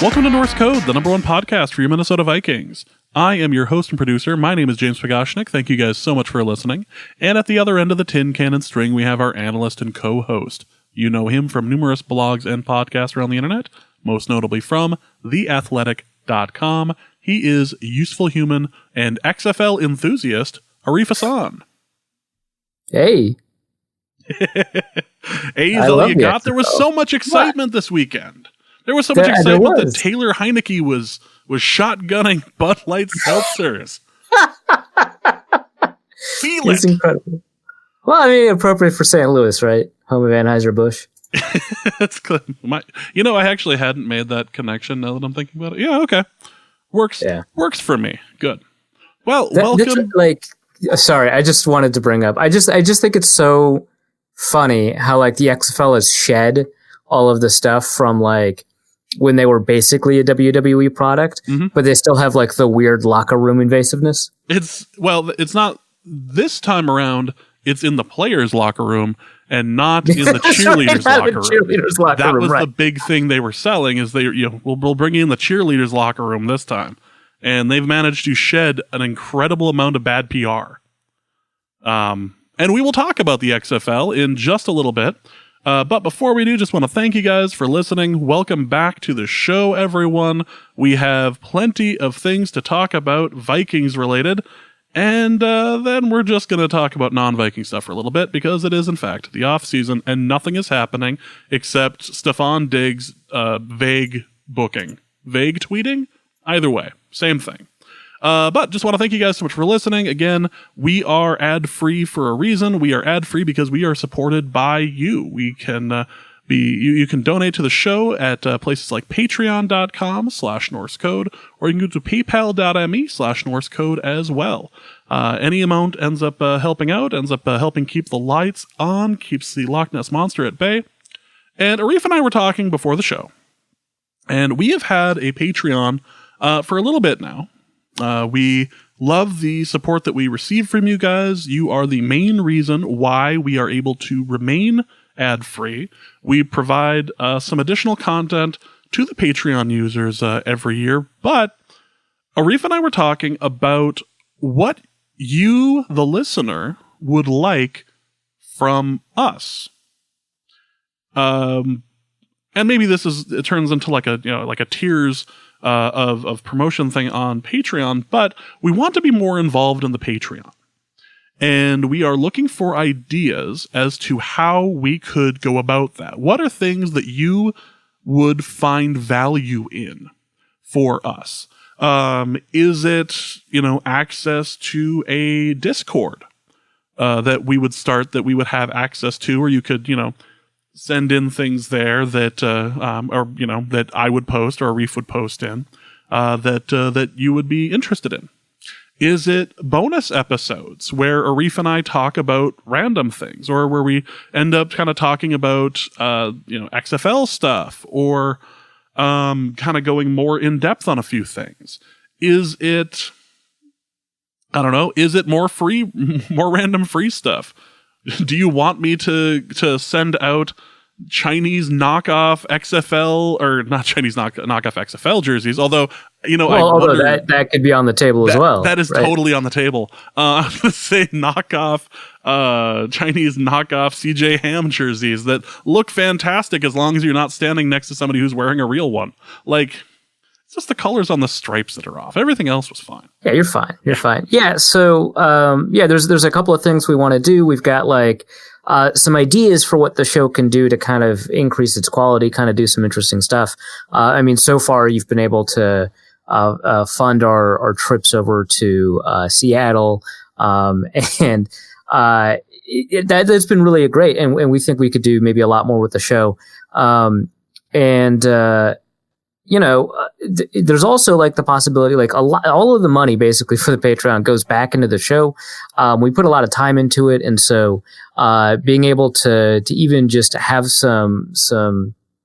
Welcome to Norse Code, the #1 podcast for your Minnesota Vikings. I am your host and producer. My name is James Pagashnik. Thank you guys so much for listening. And at the other end of the tin cannon string, we have our analyst and co-host. You know him from numerous blogs and podcasts around the internet, most notably from theathletic.com. He is useful human and XFL enthusiast, Arif Hassan. Hey. Hey is all you got. There was so much excitement this weekend. There was so much excitement that Taylor Heineke was shotgunning Bud Light seltzers. Feel it's it. Incredible. Well, I mean, appropriate for St. Louis, right? Home of Anheuser-Busch. That's good. I actually hadn't made that connection now that I'm thinking about it. Yeah, okay. Works for me. Good. Well, welcome. Sorry, I just wanted to bring up. I just think it's so funny how the XFL has shed all of the stuff from when they were basically a WWE product, but they still have the weird locker room invasiveness. It's not this time around. It's in the players' locker room and not in the cheerleaders' locker room. That was the big thing they were selling is we'll bring in the cheerleaders' locker room this time. And they've managed to shed an incredible amount of bad PR. And we will talk about the XFL in just a little bit. But before we do, just want to thank you guys for listening. Welcome back to the show, everyone. We have plenty of things to talk about, Vikings related. And then we're just going to talk about non-Viking stuff for a little bit because it is, in fact, the off-season and nothing is happening except Stefan Diggs' vague booking. Vague tweeting? Either way, same thing. But just want to thank you guys so much for listening. Again, we are ad-free for a reason. We are ad-free because we are supported by you. We can you can donate to the show at places like patreon.com/NorseCode, or you can go to paypal.me/NorseCode as well. Any amount ends up helping out, ends up helping keep the lights on, keeps the Loch Ness Monster at bay. And Arif and I were talking before the show, and we have had a Patreon for a little bit now. We love the support that we receive from you guys. You are the main reason why we are able to remain ad-free. We provide some additional content to the Patreon users every year, but Arif and I were talking about what you, the listener, would like from us. And maybe it turns into like a tiers of promotion thing on Patreon, but we want to be more involved in the Patreon. And we are looking for ideas as to how we could go about that. What are things that you would find value in for us? Is it, access to a Discord that we would start, that we would have access to, or you could, send in things there that, that I would post or Arif would post in, that you would be interested in? Is it bonus episodes where Arif and I talk about random things, or where we end up kind of talking about, XFL stuff, or kind of going more in depth on a few things? Is it, is it more random free stuff? Do you want me to send out Chinese knockoff XFL, or not Chinese knockoff XFL jerseys? Although, that could be on the table as well. That is totally on the table. Say knockoff, Chinese knockoff CJ Ham jerseys that look fantastic as long as you're not standing next to somebody who's wearing a real one. It's just the colors on the stripes that are off. Everything else was fine. Yeah, you're fine. Yeah. So, there's a couple of things we want to do. We've got some ideas for what the show can do to kind of increase its quality, kind of do some interesting stuff. So far you've been able to fund our trips over to Seattle, and that's been really great. And we think we could do maybe a lot more with the show. There's also the possibility, all of the money basically for the Patreon goes back into the show. We put a lot of time into it. And so, being able to even just have some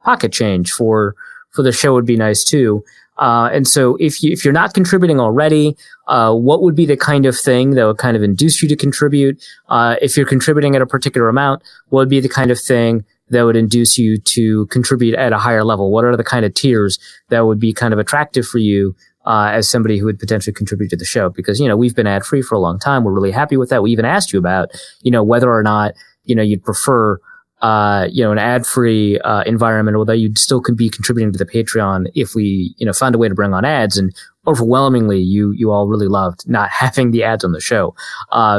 pocket change for the show would be nice too. And so if you're not contributing already, what would be the kind of thing that would kind of induce you to contribute? If you're contributing at a particular amount, what would be the kind of thing that would induce you to contribute at a higher level? What are the kind of tiers that would be kind of attractive for you as somebody who would potentially contribute to the show? Because, we've been ad free for a long time. We're really happy with that. We even asked you about, whether or not, you'd prefer, an ad free environment, or that you'd still could be contributing to the Patreon if we, found a way to bring on ads. And overwhelmingly, you all really loved not having the ads on the show,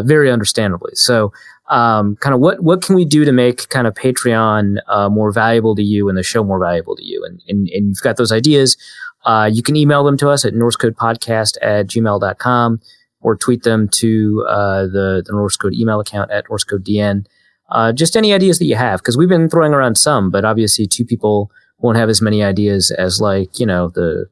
very understandably. So, kind of what can we do to make kind of Patreon more valuable to you and the show more valuable to you? And you've got those ideas. You can email them to us at norsecodepodcast@gmail.com or tweet them to the Norse Code email account at norsecodedn. Just any ideas that you have, because we've been throwing around some, but obviously two people won't have as many ideas as the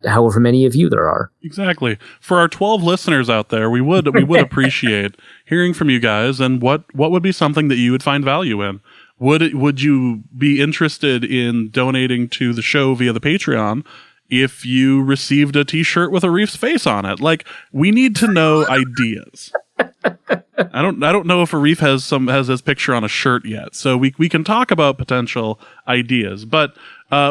however many of you there are. Exactly. For our 12 listeners out there, we would appreciate hearing from you guys, and what would be something that you would find value in. Would you be interested in donating to the show via the Patreon if you received a t-shirt with Arif's face on it? Like, we need to know ideas. I don't know if Arif has his picture on a shirt yet, so we can talk about potential ideas, but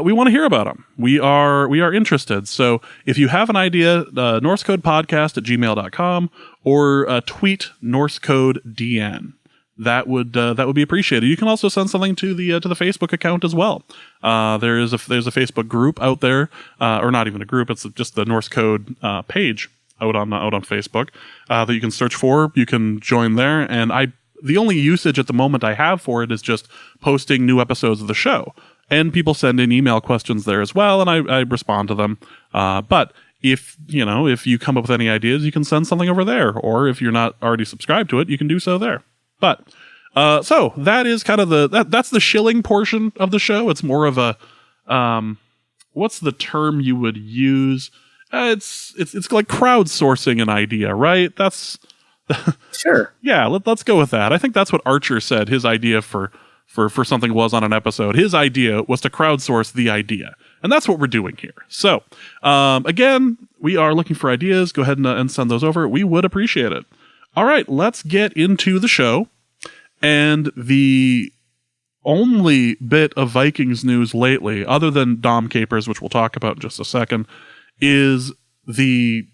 we want to hear about them. We are interested. So if you have an idea, norsecodepodcast@gmail.com or tweet norsecodedn. That would be appreciated. You can also send something to the Facebook account as well. There's a Facebook group out there, or not even a group. It's just the Norse Code page out on Facebook that you can search for. You can join there, and the only usage at the moment I have for it is just posting new episodes of the show, and people send in email questions there as well, and I respond to them. But if you come up with any ideas, you can send something over there, or if you're not already subscribed to it, you can do so there. But so that is kind of that's the shilling portion of the show. It's more of a what's the term you would use? It's like crowdsourcing an idea, right? That's sure. Yeah, let's go with that. I think that's what Archer said his idea for something was on an episode. His idea was to crowdsource the idea, and that's what we're doing here. So again, we are looking for ideas. Go ahead and send those over. We would appreciate it. All right, let's get into the show. And the only bit of Vikings news lately, other than Dom Capers, which we'll talk about in just a second, is the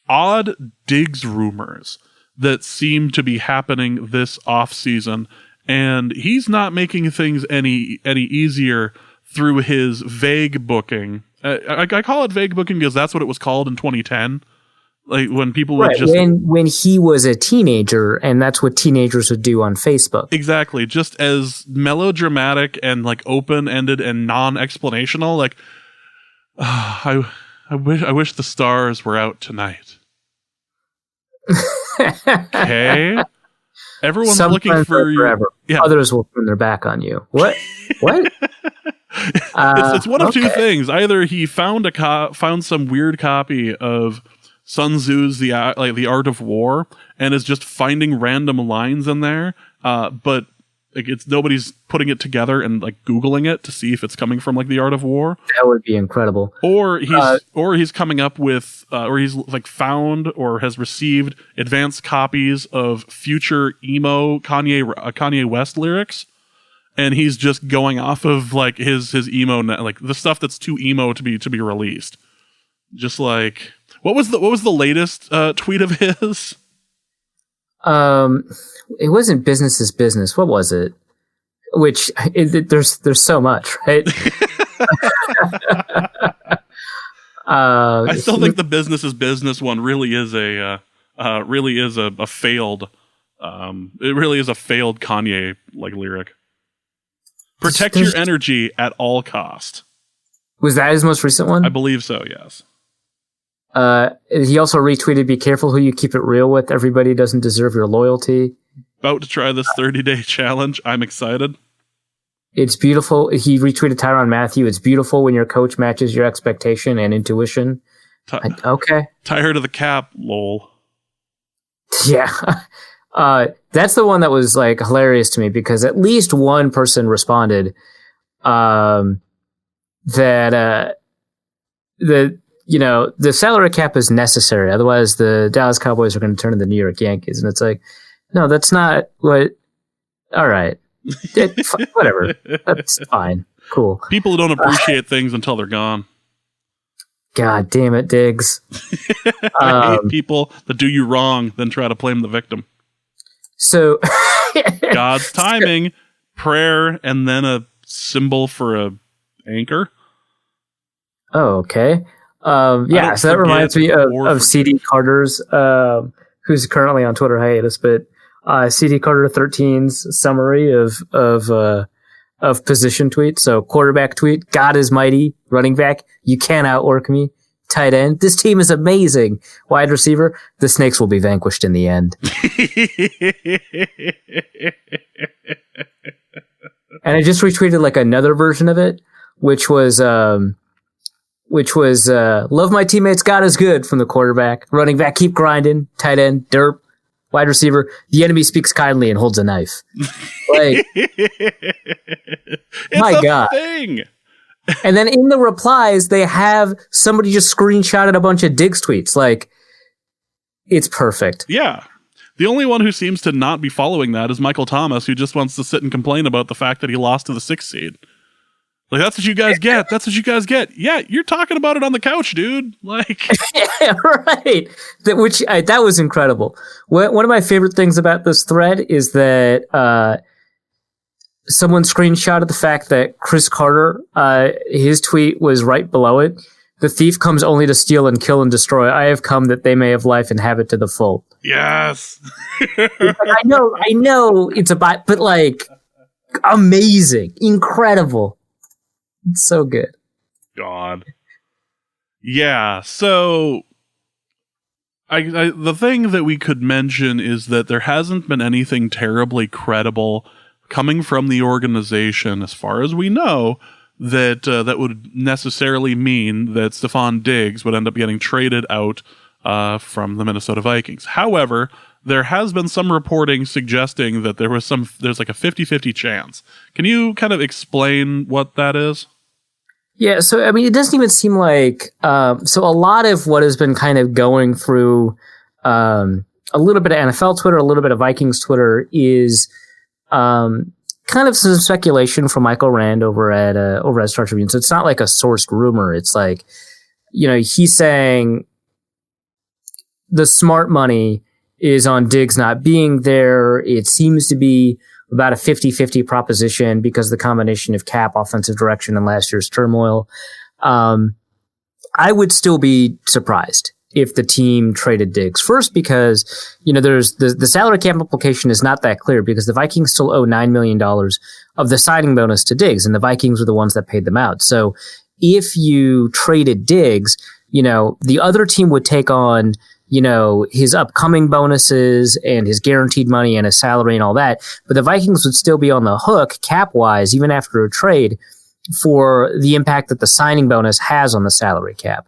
odd Diggs rumors that seem to be happening this off-season. And he's not making things any easier through his vague booking. I call it vague booking because that's what it was called in 2010. Like when people would just when he was a teenager, and that's what teenagers would do on Facebook. Exactly, just as melodramatic and like open-ended and non-explanational. Like, I wish the stars were out tonight. Okay, everyone's looking for you. Forever. Yeah. Others will turn their back on you. What? What? It's one of two things. Either he found some weird copy of Sun Tzu's the Art of War and is just finding random lines in there, but like nobody's putting it together and like Googling it to see if it's coming from like the Art of War. That would be incredible. Or he's coming up with or he's like found or has received advanced copies of future emo Kanye West lyrics, and he's just going off of like his emo, like the stuff that's too emo to be released. Just like what was the latest tweet of his? It wasn't business is business. What was it? Which there's so much, right? I still think the business is business one really is a failed. It really is a failed Kanye like lyric. Protect your energy at all cost. Was that his most recent one? I believe so. Yes. He also retweeted, "Be careful who you keep it real with. Everybody doesn't deserve your loyalty." About to try this 30-day challenge. I'm excited. It's beautiful. He retweeted Tyrann Mathieu. "It's beautiful when your coach matches your expectation and intuition." Okay. Tie her to the cap, lol. Yeah. That's the one that was like hilarious to me because at least one person responded that the salary cap is necessary. Otherwise, the Dallas Cowboys are going to turn into the New York Yankees. And it's like, no, that's not what. All right. Whatever. That's fine. Cool. People who don't appreciate things until they're gone. God damn it, Diggs. I hate people that do you wrong, then try to blame the victim. So God's timing, prayer, and then a symbol for a anchor. Oh, okay. Yeah, so that reminds me of CD Carter's, who's currently on Twitter hiatus, but CD Carter 13's summary of position tweets. So quarterback tweet, God is mighty. Running back, you can't outwork me. Tight end, this team is amazing. Wide receiver, the Snakes will be vanquished in the end. And I just retweeted like another version of it, which was love my teammates, God is good from the quarterback. Running back, keep grinding. Tight end, derp. Wide receiver, the enemy speaks kindly and holds a knife. Like, my God. Thing. And then in the replies, they have somebody just screenshotted a bunch of Diggs tweets. Like, it's perfect. Yeah. The only one who seems to not be following that is Michael Thomas, who just wants to sit and complain about the fact that he lost to the 6th seed. Like, that's what you guys get. That's what you guys get. Yeah, you're talking about it on the couch, dude. Like, yeah, right. That was incredible. One of my favorite things about this thread is that someone screenshotted the fact that Chris Carter, his tweet was right below it. The thief comes only to steal and kill and destroy. I have come that they may have life and have it to the full. Yes. I know it's about, but like, amazing, incredible. It's so good. God. Yeah, so the thing that we could mention is that there hasn't been anything terribly credible coming from the organization, as far as we know, that would necessarily mean that Stephon Diggs would end up getting traded out from the Minnesota Vikings. However, there has been some reporting suggesting that there's like a 50-50 chance. Can you kind of explain what that is? Yeah, so I mean, it doesn't even seem like so a lot of what has been kind of going through a little bit of NFL Twitter, a little bit of Vikings Twitter is kind of some speculation from Michael Rand over at Star Tribune. So it's not like a sourced rumor. It's like, you know, he's saying the smart money is on Diggs not being there. It seems to be about a 50-50 proposition because of the combination of cap, offensive direction, and last year's turmoil. I would still be surprised if the team traded Diggs. First, because, you know, there's the salary cap implication is not that clear because the Vikings still owe $9 million of the signing bonus to Diggs, and the Vikings were the ones that paid them out. So if you traded Diggs, you know, the other team would take on, you know, his upcoming bonuses and his guaranteed money and his salary and all that. But the Vikings would still be on the hook cap-wise, even after a trade, for the impact that the signing bonus has on the salary cap.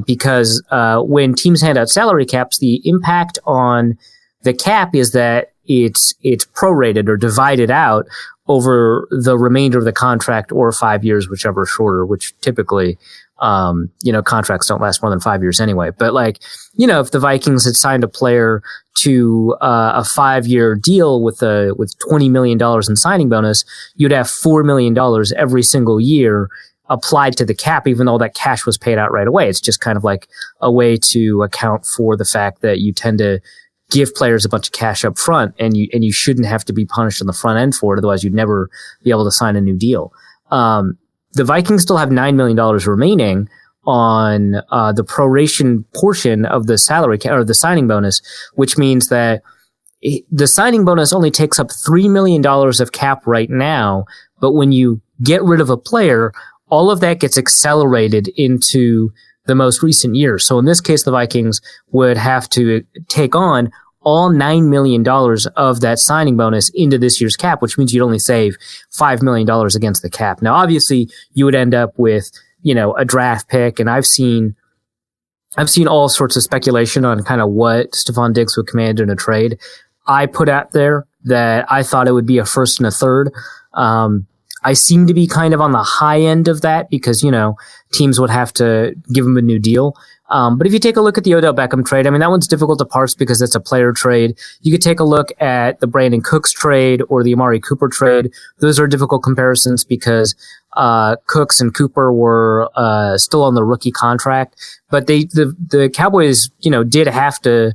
Because when teams hand out salary caps, the impact on the cap is that it's prorated or divided out over the remainder of the contract or 5 years, whichever is shorter, which typically, you know, contracts don't last more than 5 years anyway. But like, you know, if the Vikings had signed a player to a 5-year deal with $20 million in signing bonus, you'd have $4 million every single year applied to the cap, even though that cash was paid out right away. It's just kind of like a way to account for the fact that you tend to give players a bunch of cash up front, and you shouldn't have to be punished on the front end for it. Otherwise, you'd never be able to sign a new deal. The Vikings still have $9 million remaining on the proration portion of the salary or the signing bonus, which means that the signing bonus only takes up $3 million of cap right now. But when you get rid of a player, all of that gets accelerated into the most recent year. So in this case, the Vikings would have to take on all $9 million of that signing bonus into this year's cap, which means you'd only save $5 million against the cap. Now, obviously, you would end up with, you know, a draft pick, and I've seen all sorts of speculation on kind of what Stephon Diggs would command in a trade. I put out there that I thought it would be a first and a third. I seem to be kind of on the high end of that because, you know, teams would have to give him a new deal. But if you take a look at the Odell Beckham trade, I mean, that one's difficult to parse because it's a player trade. You could take a look at the Brandon Cooks trade or the Amari Cooper trade. Those are difficult comparisons because Cooks and Cooper were still on the rookie contract, but the Cowboys, did have to,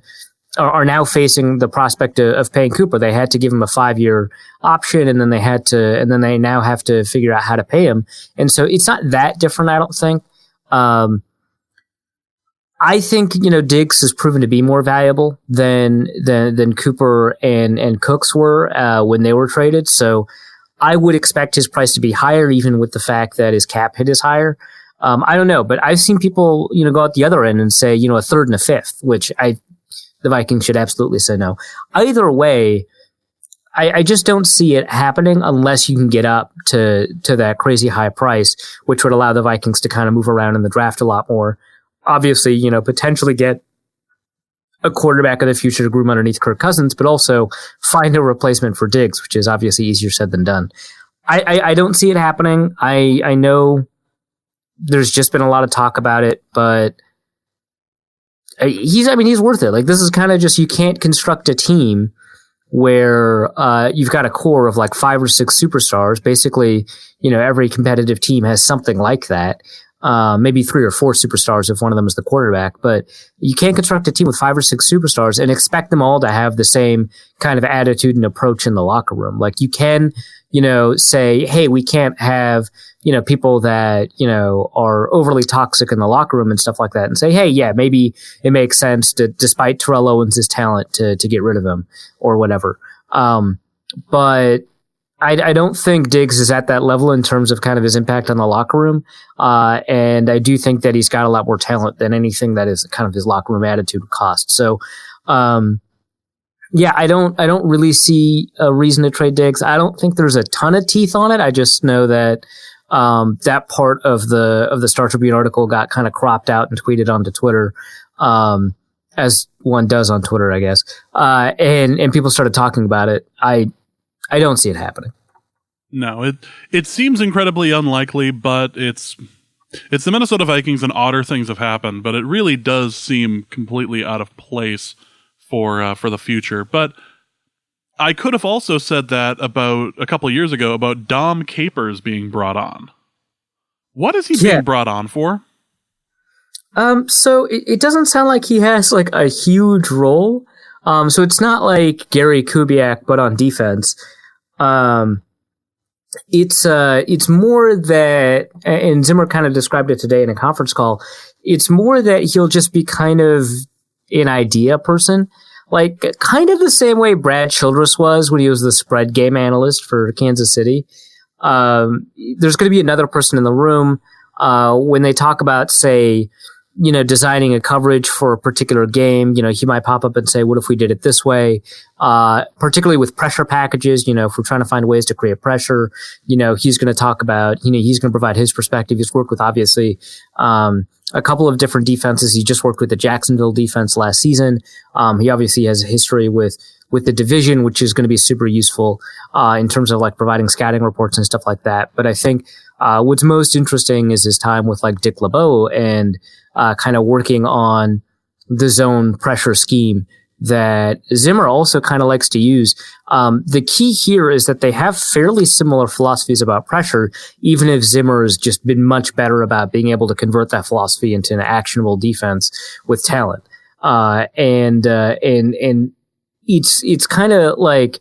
are now facing the prospect of paying Cooper. They had to give him a 5-year option, and then they now have to figure out how to pay him. And so it's not that different, I don't think. I think, Diggs has proven to be more valuable than Cooper and Cooks were when they were traded. So I would expect his price to be higher, even with the fact that his cap hit is higher. I don't know, but I've seen people, go out the other end and say, a third and a fifth, which the Vikings should absolutely say no. Either way, I just don't see it happening unless you can get up to that crazy high price, which would allow the Vikings to kind of move around in the draft a lot more. Obviously, potentially get a quarterback of the future to groom underneath Kirk Cousins, but also find a replacement for Diggs, which is obviously easier said than done. I don't see it happening. I know there's just been a lot of talk about it, but he's worth it. Like, this is kind of just, you can't construct a team where you've got a core of like 5 or 6 superstars. Basically, every competitive team has something like that. Maybe 3 or 4 superstars if one of them is the quarterback, but you can't construct a team with 5 or 6 superstars and expect them all to have the same kind of attitude and approach in the locker room. Like, you can, say, hey, we can't have, people that, are overly toxic in the locker room and stuff like that, and say, hey, yeah, maybe it makes sense to, despite Terrell Owens' talent, to get rid of him or whatever. But I don't think Diggs is at that level in terms of kind of his impact on the locker room. And I do think that he's got a lot more talent than anything that is kind of his locker room attitude cost. So, yeah, I don't really see a reason to trade Diggs. I don't think there's a ton of teeth on it. I just know that, that part of the Star Tribune article got kind of cropped out and tweeted onto Twitter, as one does on Twitter, I guess. And people started talking about it. I don't see it happening. No, it seems incredibly unlikely, but it's the Minnesota Vikings and odder things have happened, but it really does seem completely out of place for the future. But I could have also said that about a couple of years ago about Dom Capers being brought on. What is he being brought on for? So it doesn't sound like he has like a huge role. So it's not like Gary Kubiak, but on defense. It's more that, and Zimmer kind of described it today in a conference call, it's more that he'll just be kind of an idea person, like kind of the same way Brad Childress was when he was the spread game analyst for Kansas City. There's going to be another person in the room, when they talk about, say, designing a coverage for a particular game, he might pop up and say, what if we did it this way? Particularly with pressure packages, if we're trying to find ways to create pressure, he's going to talk about, he's going to provide his perspective. He's worked with, obviously, a couple of different defenses. He just worked with the Jacksonville defense last season. He obviously has a history with the division, which is going to be super useful, in terms of like providing scouting reports and stuff like that. But I think, what's most interesting is his time with like Dick LeBeau and, kind of working on the zone pressure scheme that Zimmer also kind of likes to use. The key here is that they have fairly similar philosophies about pressure, even if Zimmer has just been much better about being able to convert that philosophy into an actionable defense with talent. And it's kind of like,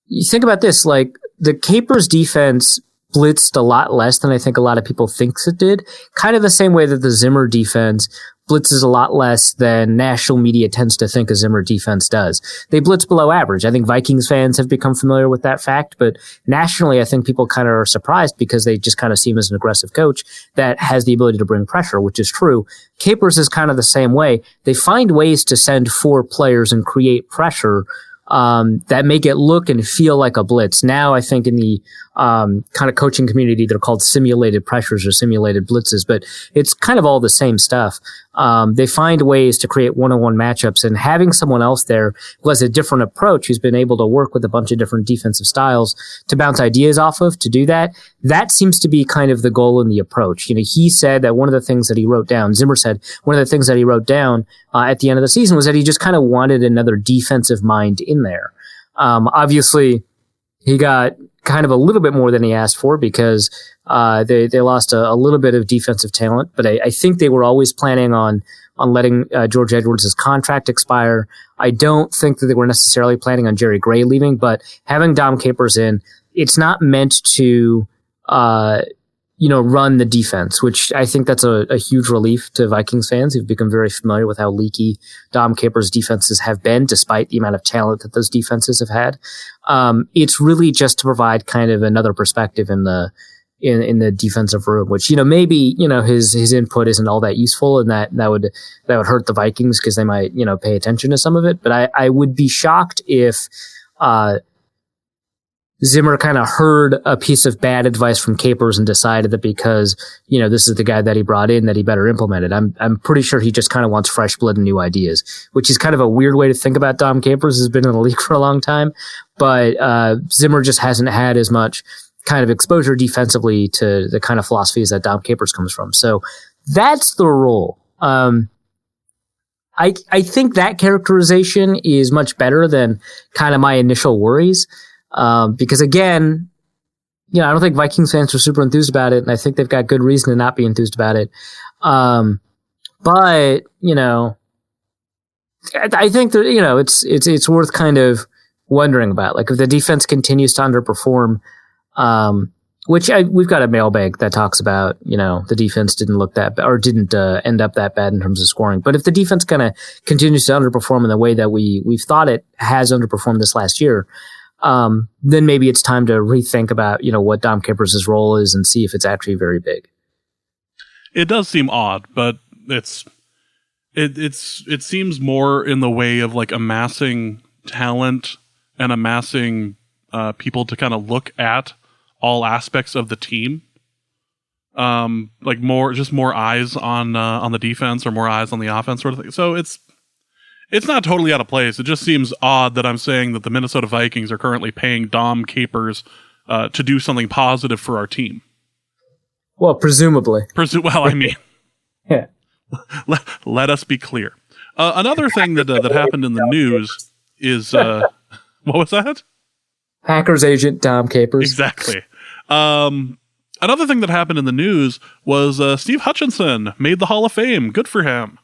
you think about this, like the Capers defense blitzed a lot less than I think a lot of people think it did. Kind of the same way that the Zimmer defense blitzes a lot less than national media tends to think a Zimmer defense does. They blitz below average. I think Vikings fans have become familiar with that fact, but nationally I think people kind of are surprised because they just kind of see him as an aggressive coach that has the ability to bring pressure, which is true. Capers is kind of the same way. They find ways to send 4 players and create pressure that make it look and feel like a blitz. Now, I think in the kind of coaching community. They're called simulated pressures or simulated blitzes, but it's kind of all the same stuff. They find ways to create one-on-one matchups, and having someone else there who has a different approach, who's been able to work with a bunch of different defensive styles to bounce ideas off of, to do that, that seems to be kind of the goal in the approach. You know, he said that one of the things that he wrote down, Zimmer said, one of the things that he wrote down at the end of the season was that he just kind of wanted another defensive mind in there. Obviously, he got kind of a little bit more than he asked for because they lost a little bit of defensive talent, but I think they were always planning on letting George Edwards' contract expire. I don't think that they were necessarily planning on Jerry Gray leaving, but having Dom Capers in, it's not meant to run the defense, which I think that's a huge relief to Vikings fans who've become very familiar with how leaky Dom Capers' defenses have been, despite the amount of talent that those defenses have had. It's really just to provide kind of another perspective in the defensive room, which, maybe, his input isn't all that useful, and that would hurt the Vikings because they might, pay attention to some of it. But I would be shocked if, Zimmer kind of heard a piece of bad advice from Capers and decided that because, this is the guy that he brought in, that he better implement it. I'm pretty sure he just kind of wants fresh blood and new ideas, which is kind of a weird way to think about Dom Capers. Has been in the league for a long time, but Zimmer just hasn't had as much kind of exposure defensively to the kind of philosophies that Dom Capers comes from. So that's the role. I think that characterization is much better than kind of my initial worries. Because again, I don't think Vikings fans are super enthused about it, and I think they've got good reason to not be enthused about it. But I think that, it's worth kind of wondering about, like, if the defense continues to underperform, which we've got a mailbag that talks about, the defense didn't look that bad, or didn't end up that bad in terms of scoring. But if the defense kind of continues to underperform in the way that we've thought it has underperformed this last year, then maybe it's time to rethink about, what Dom Capers' role is and see if it's actually very big. It does seem odd, but it seems more in the way of like amassing talent and amassing people to kind of look at all aspects of the team. Like more eyes on the defense or more eyes on the offense sort of thing. So it's not totally out of place. It just seems odd that I'm saying that the Minnesota Vikings are currently paying Dom Capers to do something positive for our team. Well, presumably. I mean, yeah. Let us be clear. Another thing that happened in the news is what was that? Packers agent Dom Capers. Exactly. Another thing that happened in the news was Steve Hutchinson made the Hall of Fame. Good for him.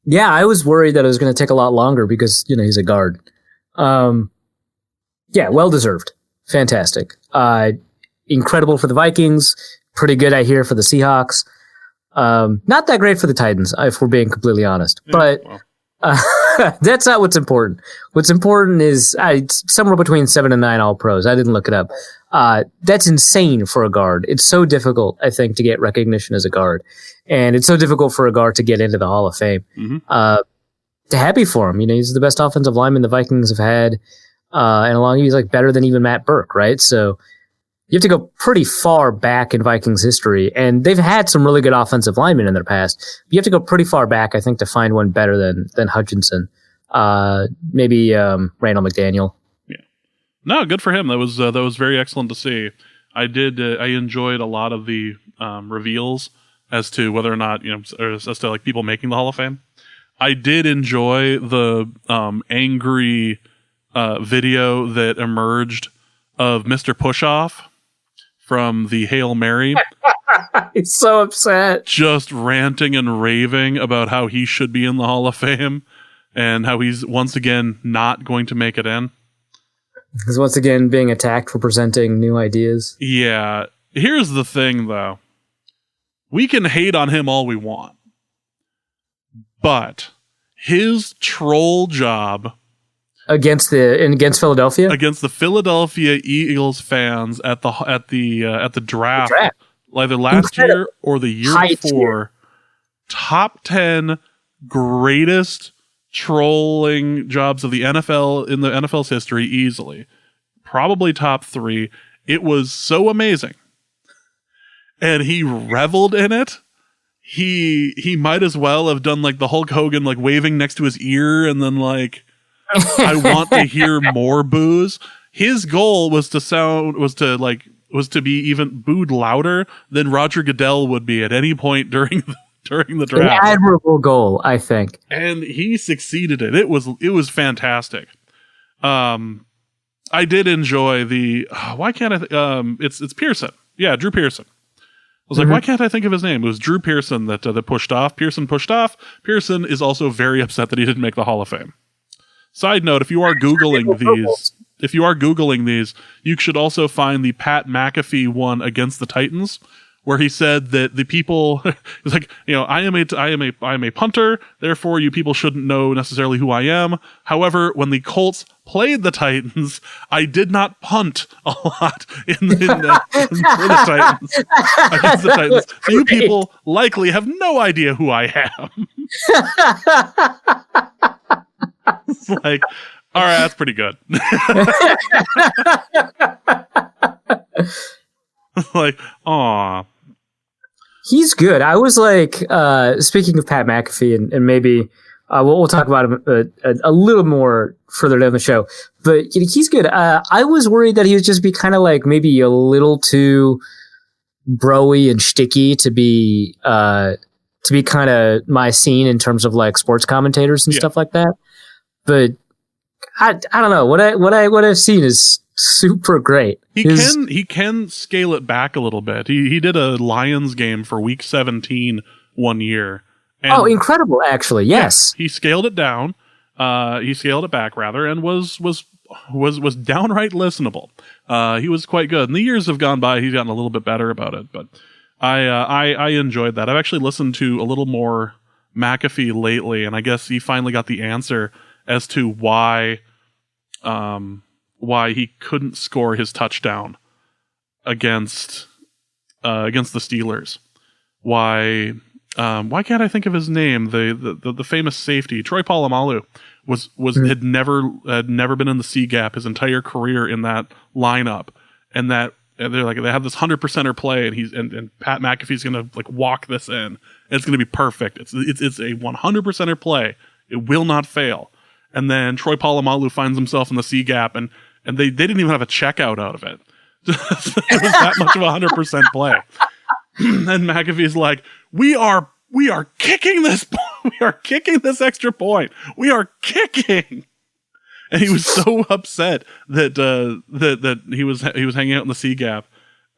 Yeah, I was worried that it was going to take a lot longer because, he's a guard. Yeah, well-deserved. Fantastic. Incredible for the Vikings. Pretty good, I hear, for the Seahawks. Not that great for the Titans, if we're being completely honest. But that's not what's important. What's important is somewhere between 7 and 9 All-Pros. I didn't look it up. That's insane for a guard. It's so difficult, I think, to get recognition as a guard. And it's so difficult for a guard to get into the Hall of Fame. Mm-hmm. Happy for him. He's the best offensive lineman the Vikings have had. And he's like better than even Matt Burke, right? So you have to go pretty far back in Vikings history. And they've had some really good offensive linemen in their past. You have to go pretty far back, I think, to find one better than Hutchinson. Maybe Randall McDaniel. Yeah. No, good for him. That was very excellent to see. I enjoyed a lot of the reveals as to whether or not, as to like people making the Hall of Fame. I did enjoy the angry video that emerged of Mr. Pushoff from the Hail Mary. He's so upset. Just ranting and raving about how he should be in the Hall of Fame and how he's once again not going to make it in. He's once again being attacked for presenting new ideas. Yeah. Here's the thing, though. We can hate on him all we want. But his troll job against Philadelphia? Against the Philadelphia Eagles fans at the draft. Either last year or the year before. Top 10 greatest trolling jobs of the NFL in the NFL's history easily. Probably top 3. It was so amazing. And he reveled in it. He might as well have done like the Hulk Hogan, like waving next to his ear and then like, I want to hear more boos. His goal was to be even booed louder than Roger Goodell would be at any point during the draft. An admirable goal, I think. And he succeeded it. It was fantastic. I did enjoy why can't I it's Pearson. Yeah, Drew Pearson. I was like, why can't I think of his name? It was Drew Pearson that pushed off. Pearson pushed off. Pearson is also very upset that he didn't make the Hall of Fame. Side note, if you are Googling these, you should also find the Pat McAfee one against the Titans, where he said that the people, he's like, I am a punter, therefore you people shouldn't know necessarily who I am. However, when the Colts played the Titans, I did not punt a lot for the Titans, against the Titans. So you people likely have no idea who I am. It's like, all right, that's pretty good. Like, aw. He's good. I was like, speaking of Pat McAfee, and maybe we'll talk about him a little more further down the show, but he's good. I was worried that he would just be kind of like maybe a little too bro-y and shticky to be kind of my scene in terms of like sports commentators and stuff like that. But I don't know, what I've seen is super great. He can scale it back a little bit. He did a Lions game for week 17 one year. And incredible, actually. Yes. Yeah, he scaled it down. He scaled it back rather, and was downright listenable. He was quite good. And the years have gone by, he's gotten a little bit better about it, but I enjoyed that. I've actually listened to a little more McAfee lately, and I guess he finally got the answer as to why he couldn't score his touchdown against the Steelers. Why can't I think of his name? The famous safety, Troy Polamalu, had never been in the C gap his entire career in that lineup, and they're like, they have this 100%er play, and Pat McAfee's gonna like walk this in, and it's gonna be perfect. It's a 100%er play. It will not fail. And then Troy Polamalu finds himself in the C gap, and they didn't even have a checkout out of it. It was that much of a 100% play. And McAfee's like, we are kicking this. We are kicking this extra point. We are kicking. And he was so upset that he was hanging out in the C gap.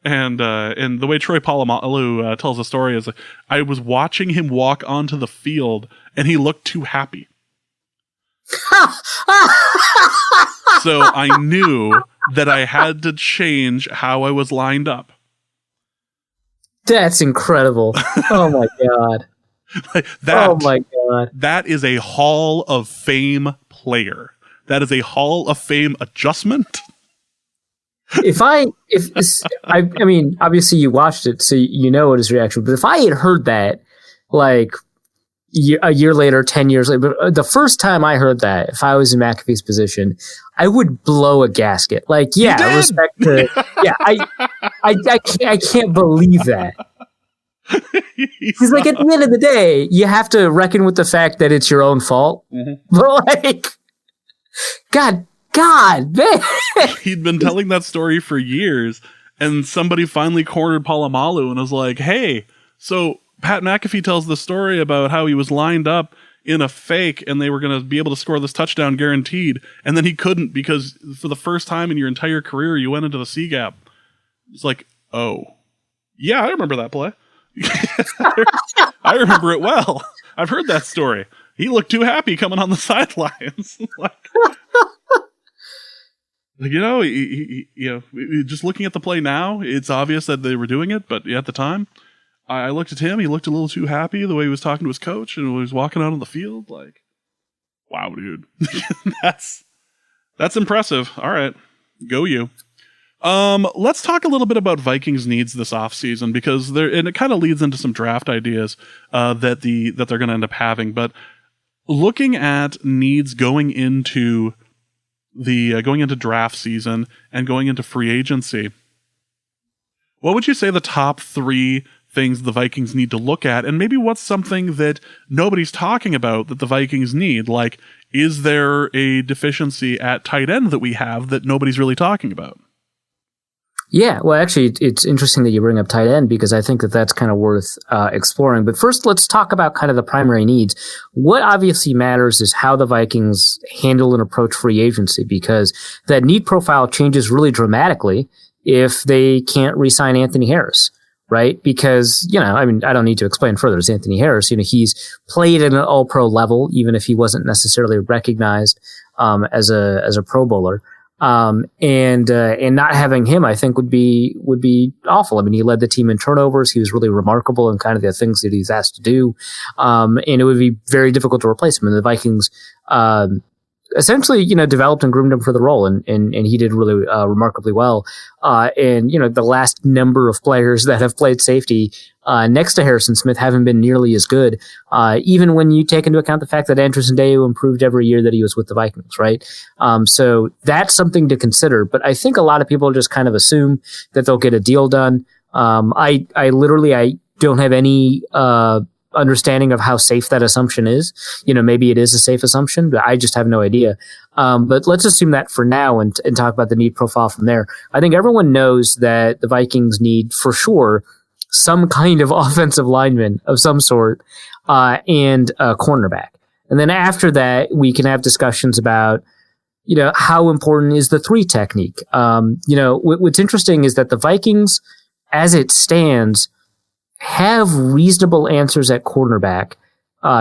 And the way Troy Polamalu tells the story is, like, I was watching him walk onto the field, and he looked too happy. So I knew that I had to change how I was lined up. That's incredible. Oh my God. Oh my God. That is a Hall of Fame player. That is a Hall of Fame adjustment. I mean, obviously you watched it, so you know what his reaction, but if I had heard that, like, a year later, 10 years later, but the first time I heard that, if I was in McAfee's position, I would blow a gasket. Like, yeah, respect to, yeah, I can't believe that. He's like, at the end of the day, you have to reckon with the fact that it's your own fault. Mm-hmm. But like, God, man. He'd been telling that story for years, and somebody finally cornered Polamalu and was like, hey, so Pat McAfee tells the story about how he was lined up in a fake and they were going to be able to score this touchdown guaranteed. And then he couldn't because for the first time in your entire career, you went into the C gap. It's like, oh, yeah, I remember that play. I remember it well. I've heard that story. He looked too happy coming on the sidelines. Just looking at the play now, it's obvious that they were doing it, but at the time, I looked at him. He looked a little too happy the way he was talking to his coach and he was walking out on the field. Like, wow, dude, that's impressive. All right, go you. Let's talk a little bit about Vikings needs this offseason because it kind of leads into some draft ideas that they're going to end up having. But looking at needs going into draft season and going into free agency, What would you say the top 3 things the Vikings need to look at, and maybe what's something that nobody's talking about that the Vikings need? Like, is there a deficiency at tight end that we have that nobody's really talking about? Yeah, well, actually, it's interesting that you bring up tight end because I think that that's kind of worth exploring. But first, let's talk about kind of the primary needs. What obviously matters is how the Vikings handle and approach free agency, because that need profile changes really dramatically if they can't re-sign Anthony Harris. Right? Because, I mean, I don't need to explain further. It's Anthony Harris. He's played at an all-pro level, even if he wasn't necessarily recognized as a Pro Bowler. And not having him, I think, would be awful. I mean, he led the team in turnovers. He was really remarkable in kind of the things that he's asked to do. And it would be very difficult to replace him. And the Vikings, essentially, developed and groomed him for the role, and he did really remarkably well. And the last number of players that have played safety next to Harrison Smith haven't been nearly as good, even when you take into account the fact that Anderson Dayo improved every year that he was with the Vikings, right? So that's something to consider. But I think a lot of people just kind of assume that they'll get a deal done. I don't have any understanding of how safe that assumption is. Maybe it is a safe assumption, but I just have no idea. But let's assume that for now and talk about the need profile from there. I think everyone knows that the Vikings need for sure some kind of offensive lineman of some sort, and a cornerback. And then after that, we can have discussions about, how important is the 3 technique. What's interesting is that the Vikings, as it stands, have reasonable answers at cornerback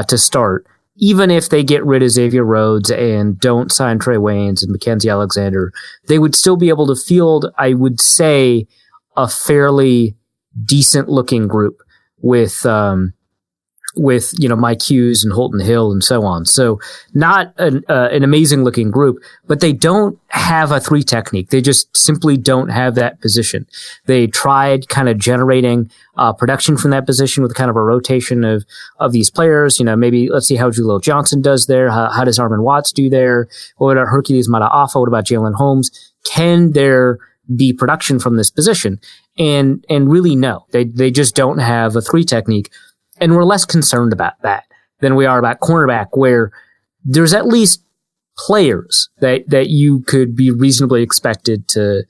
to start, even if they get rid of Xavier Rhodes and don't sign Trey Waynes and Mackenzie Alexander. They would still be able to field, I would say, a fairly decent-looking group with Mike Hughes and Holton Hill and so on. So not an amazing-looking group, but they don't have a 3 technique. They just simply don't have that position. They tried kind of generating production from that position with kind of a rotation of these players. Maybe let's see how Julio Johnson does there. How does Armin Watts do there? What about Hercules Mata'afa? What about Jalen Holmes? Can there be production from this position? And really, no. They just don't have a 3 technique. And we're less concerned about that than we are about cornerback, where there's at least players that you could be reasonably expected to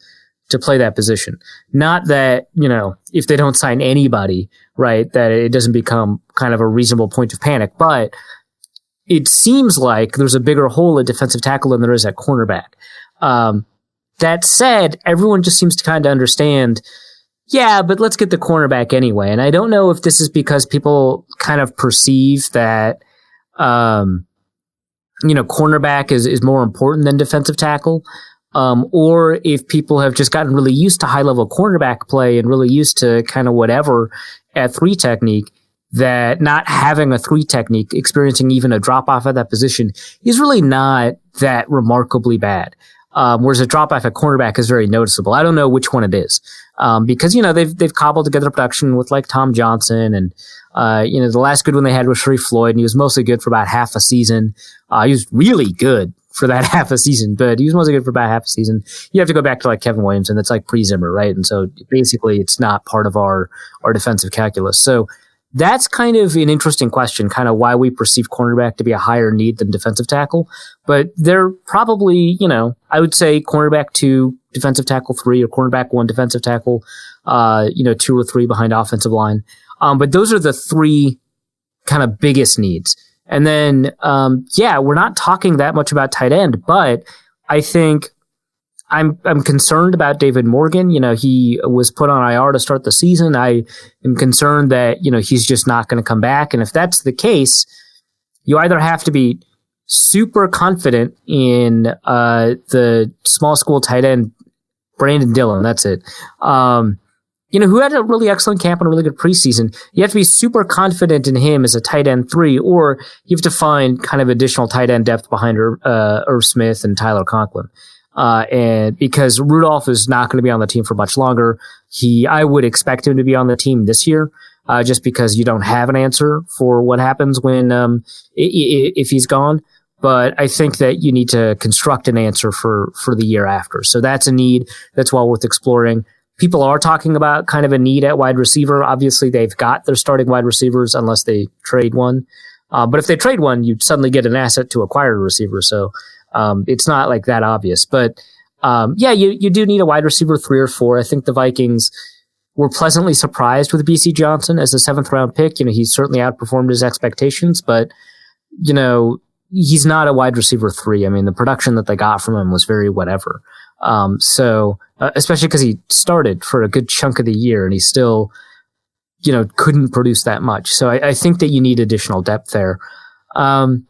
play that position. Not that, if they don't sign anybody, right, that it doesn't become kind of a reasonable point of panic. But it seems like there's a bigger hole at defensive tackle than there is at cornerback. That said, everyone just seems to kind of understand, yeah, but let's get the cornerback anyway. And I don't know if this is because people kind of perceive that, cornerback is more important than defensive tackle, or if people have just gotten really used to high-level cornerback play and really used to kind of whatever at 3 technique, that not having a 3 technique, experiencing even a drop-off at that position, is really not that remarkably bad. Whereas a drop-off at cornerback is very noticeable. I don't know which one it is. Because, they've cobbled together production with like Tom Johnson and, the last good one they had was Sharif Floyd, and he was mostly good for about half a season. He was really good for that half a season, but he was mostly good for about half a season. You have to go back to like Kevin Williamson. That's like pre-Zimmer, right? And so basically it's not part of our defensive calculus. So that's kind of an interesting question, kind of why we perceive cornerback to be a higher need than defensive tackle. But they're probably, I would say cornerback 2, defensive tackle 3, or cornerback 1, defensive tackle, 2 or 3 behind offensive line. But those are the 3 kind of biggest needs. And then, we're not talking that much about tight end, but I think I'm concerned about David Morgan. He was put on IR to start the season. I am concerned that, he's just not going to come back. And if that's the case, you either have to be super confident in the small school tight end, Brandon Dillon. That's it. Who had a really excellent camp and a really good preseason. You have to be super confident in him as a tight end 3, or you have to find kind of additional tight end depth behind Irv Smith and Tyler Conklin. And because Rudolph is not going to be on the team for much longer, I would expect him to be on the team this year, just because you don't have an answer for what happens when, if he's gone. But I think that you need to construct an answer for the year after. So that's a need that's well worth exploring. people are talking about kind of a need at wide receiver. Obviously, they've got their starting wide receivers unless they trade one. But if they trade one, you'd suddenly get an asset to acquire a receiver. So it's not like that obvious. But you do need a wide receiver 3 or 4. I think the Vikings were pleasantly surprised with BC Johnson as a 7th round pick. He's certainly outperformed his expectations, but he's not a wide receiver 3. I mean, the production that they got from him was very whatever. Especially because he started for a good chunk of the year and he still, couldn't produce that much. So I think that you need additional depth there. Long-term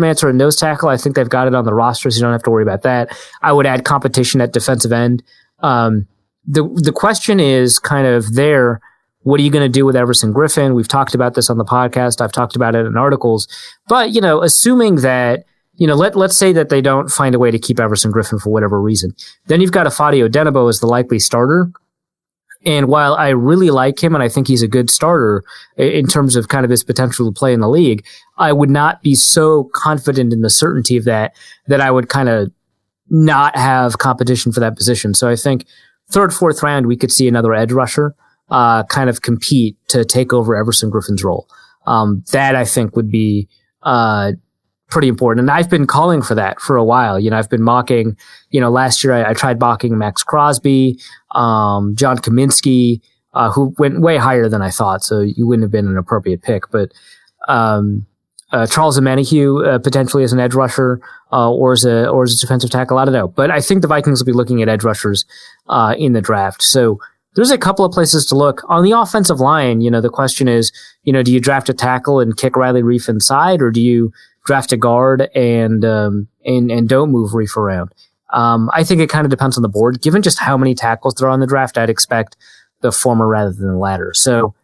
answer and nose tackle. I think they've got it on the roster, so you don't have to worry about that. I would add competition at defensive end. The question is kind of there, what are you going to do with Everson Griffin? We've talked about this on the podcast. I've talked about it in articles. But, assuming that, let's say that they don't find a way to keep Everson Griffin for whatever reason. Then you've got Afadio Denebo as the likely starter. And while I really like him and I think he's a good starter in terms of kind of his potential to play in the league, I would not be so confident in the certainty of that I would kind of not have competition for that position. So I think 3rd, 4th round, we could see another edge rusher kind of compete to take over Everson Griffin's role. That I think would be pretty important. And I've been calling for that for a while. I've been mocking, last year I tried mocking Max Crosby, John Kaminsky, who went way higher than I thought. So you wouldn't have been an appropriate pick, but, Charles Omenihu, potentially as an edge rusher, or as a defensive tackle. I don't know, but I think the Vikings will be looking at edge rushers, in the draft. So there's a couple of places to look. On the offensive line, the question is, do you draft a tackle and kick Riley Reif inside, or do you draft a guard and don't move Reif around? I think it kind of depends on the board. Given just how many tackles there are on the draft, I'd expect the former rather than the latter. So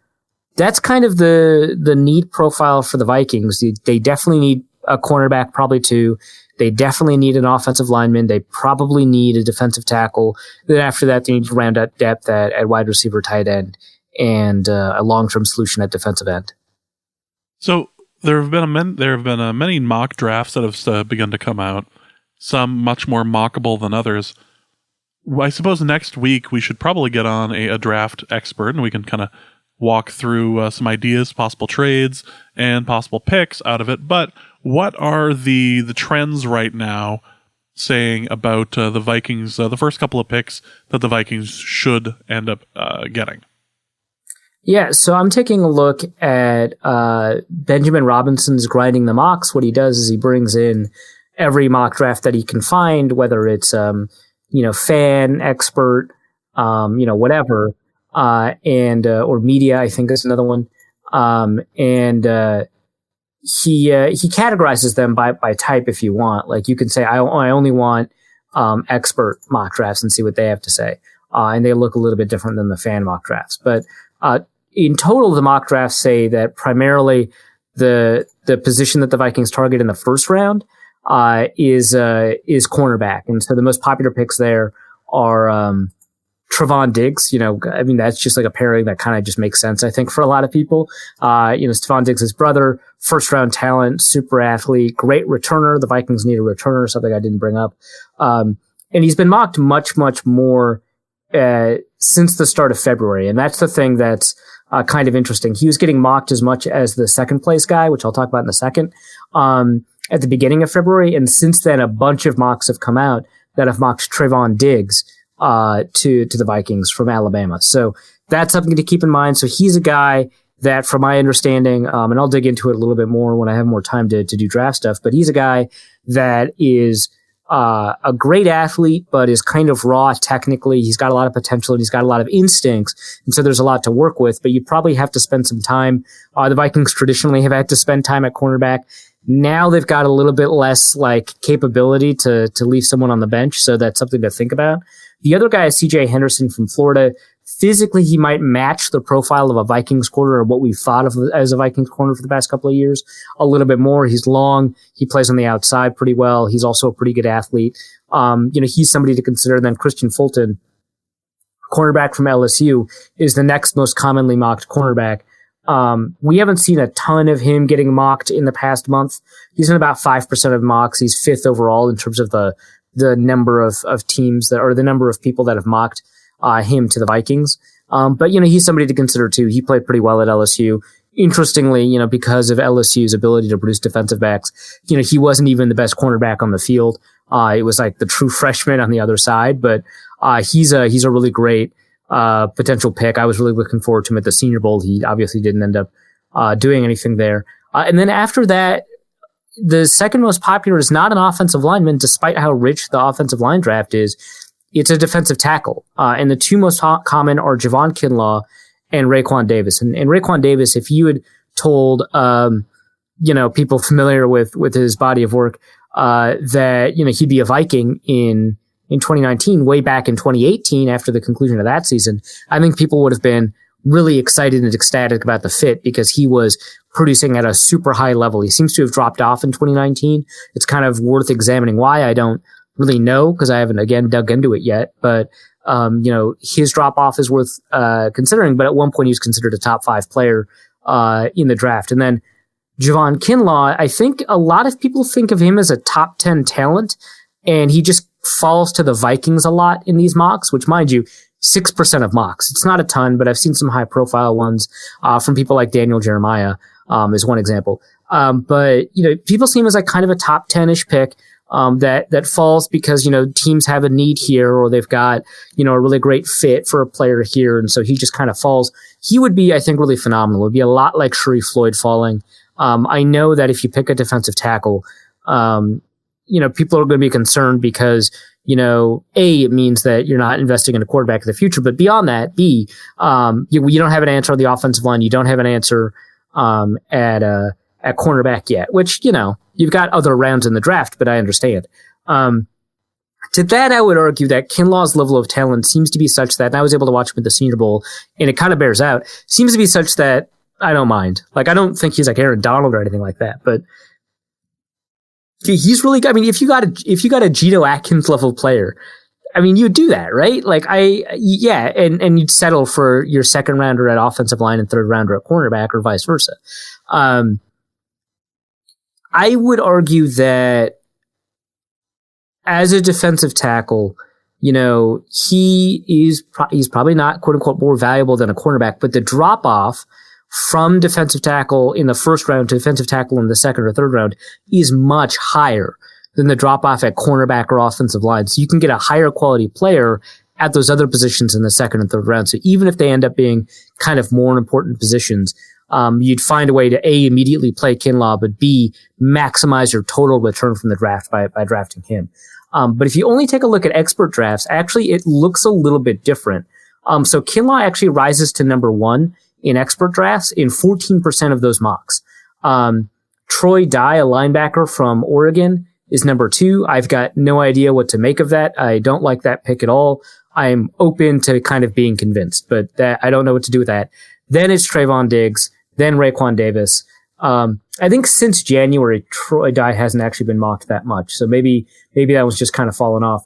that's kind of the need profile for the Vikings. They definitely need a cornerback, probably 2. They definitely need an offensive lineman. They probably need a defensive tackle. Then after that, they need to round out depth at wide receiver, tight end, and a long-term solution at defensive end. So there have been many mock drafts that have begun to come out. Some much more mockable than others. I suppose next week we should probably get on a draft expert, and we can kind of walk through some ideas, possible trades, and possible picks out of it. But what are the trends right now saying about the Vikings, the first couple of picks that the Vikings should end up getting? Yeah, so I'm taking a look at Benjamin Robinson's Grinding the Mocks. What he does is he brings in every mock draft that he can find, whether it's fan, expert, whatever, or media, I think is another one. He categorizes them by type if you want. Like you can say, I only want expert mock drafts and see what they have to say. And they look a little bit different than the fan mock drafts. But in total, the mock drafts say that primarily the position that the Vikings target in the first round is cornerback. And so the most popular picks there are Trevon Diggs. That's just like a pairing that kind of just makes sense, I think, for a lot of people. Trevon Diggs' brother, first round talent, super athlete, great returner. The Vikings need a returner, something I didn't bring up. And he's been mocked much, much more since the start of February. And that's the thing that's kind of interesting. He was getting mocked as much as the second place guy, which I'll talk about in a second, at the beginning of February. And since then, a bunch of mocks have come out that have mocked Trevon Diggs to the Vikings from Alabama. So that's something to keep in mind. So he's a guy that, from my understanding, and I'll dig into it a little bit more when I have more time to do draft stuff, but he's a guy that is a great athlete, but is kind of raw technically. He's got a lot of potential and he's got a lot of instincts. And so there's a lot to work with, but you probably have to spend some time. The Vikings traditionally have had to spend time at cornerback. Now they've got a little bit less capability to leave someone on the bench. So that's something to think about. The other guy is CJ Henderson from Florida. Physically, he might match the profile of a Vikings corner, or what we've thought of as a Vikings corner for the past couple of years, a little bit more. He's long. He plays on the outside pretty well. He's also a pretty good athlete. He's somebody to consider. Then Christian Fulton, cornerback from LSU, is the next most commonly mocked cornerback. We haven't seen a ton of him getting mocked in the past month. He's in about 5% of mocks. He's 5th overall in terms of the the number of teams that, or the number of people that have mocked him to the Vikings. But, he's somebody to consider too. He played pretty well at LSU. Interestingly, because of LSU's ability to produce defensive backs, he wasn't even the best cornerback on the field. It was like the true freshman on the other side, but he's a really great potential pick. I was really looking forward to him at the Senior Bowl. He obviously didn't end up doing anything there. And then after that, the second most popular is not an offensive lineman, despite how rich the offensive line draft is. It's a defensive tackle. And the two most common are Javon Kinlaw and Raekwon Davis. And Raekwon Davis, if you had told, people familiar with his body of work, that, he'd be a Viking in 2019, way back in 2018, after the conclusion of that season, I think people would have been really excited and ecstatic about the fit because he was producing at a super high level. He seems to have dropped off in 2019. It's kind of worth examining why. I don't really know because I haven't, again, dug into it yet. But, his drop off is worth considering. But at one point, he was considered a top 5 player in the draft. And then Javon Kinlaw, I think a lot of people think of him as a top 10 talent, and he just falls to the Vikings a lot in these mocks, which, mind you, 6% of mocks. It's not a ton, but I've seen some high profile ones from people like Daniel Jeremiah is one example. But people see him as like kind of a top 10-ish pick that falls because teams have a need here, or they've got a really great fit for a player here, and so he just kind of falls. He would be, I think, really phenomenal. It would be a lot like Sharif Floyd falling. I know that if you pick a defensive tackle, people are going to be concerned because, A, it means that you're not investing in a quarterback in the future. But beyond that, B, you don't have an answer on the offensive line. You don't have an answer at cornerback yet, which, you've got other rounds in the draft, but I understand. To that, I would argue that Kinlaw's level of talent seems to be such that, and I was able to watch him at the Senior Bowl, and it kind of bears out, seems to be such that I don't mind. Like, I don't think he's like Aaron Donald or anything like that, but he's really good. I mean, if you got a Geno Atkins level player, I mean, you'd do that, right? Like, and you'd settle for your second rounder at offensive line and third rounder at cornerback, or vice versa. I would argue that as a defensive tackle, he's probably not quote unquote more valuable than a cornerback, but the drop off from defensive tackle in the first round to defensive tackle in the second or third round is much higher than the drop off at cornerback or offensive line. So you can get a higher quality player at those other positions in the second and third round. So even if they end up being kind of more important positions, you'd find a way to A, immediately play Kinlaw, but B, maximize your total return from the draft by drafting him. But if you only take a look at expert drafts, actually it looks a little bit different. So Kinlaw actually rises to number 1 in expert drafts in 14% of those mocks. Troy Dye, a linebacker from Oregon, is number 2. I've got no idea what to make of that. I don't like that pick at all. I'm open to kind of being convinced, but I don't know what to do with that. Then it's Trayvon Diggs, then Raekwon Davis. I think since January, Troy Dye hasn't actually been mocked that much. So maybe that was just kind of fallen off.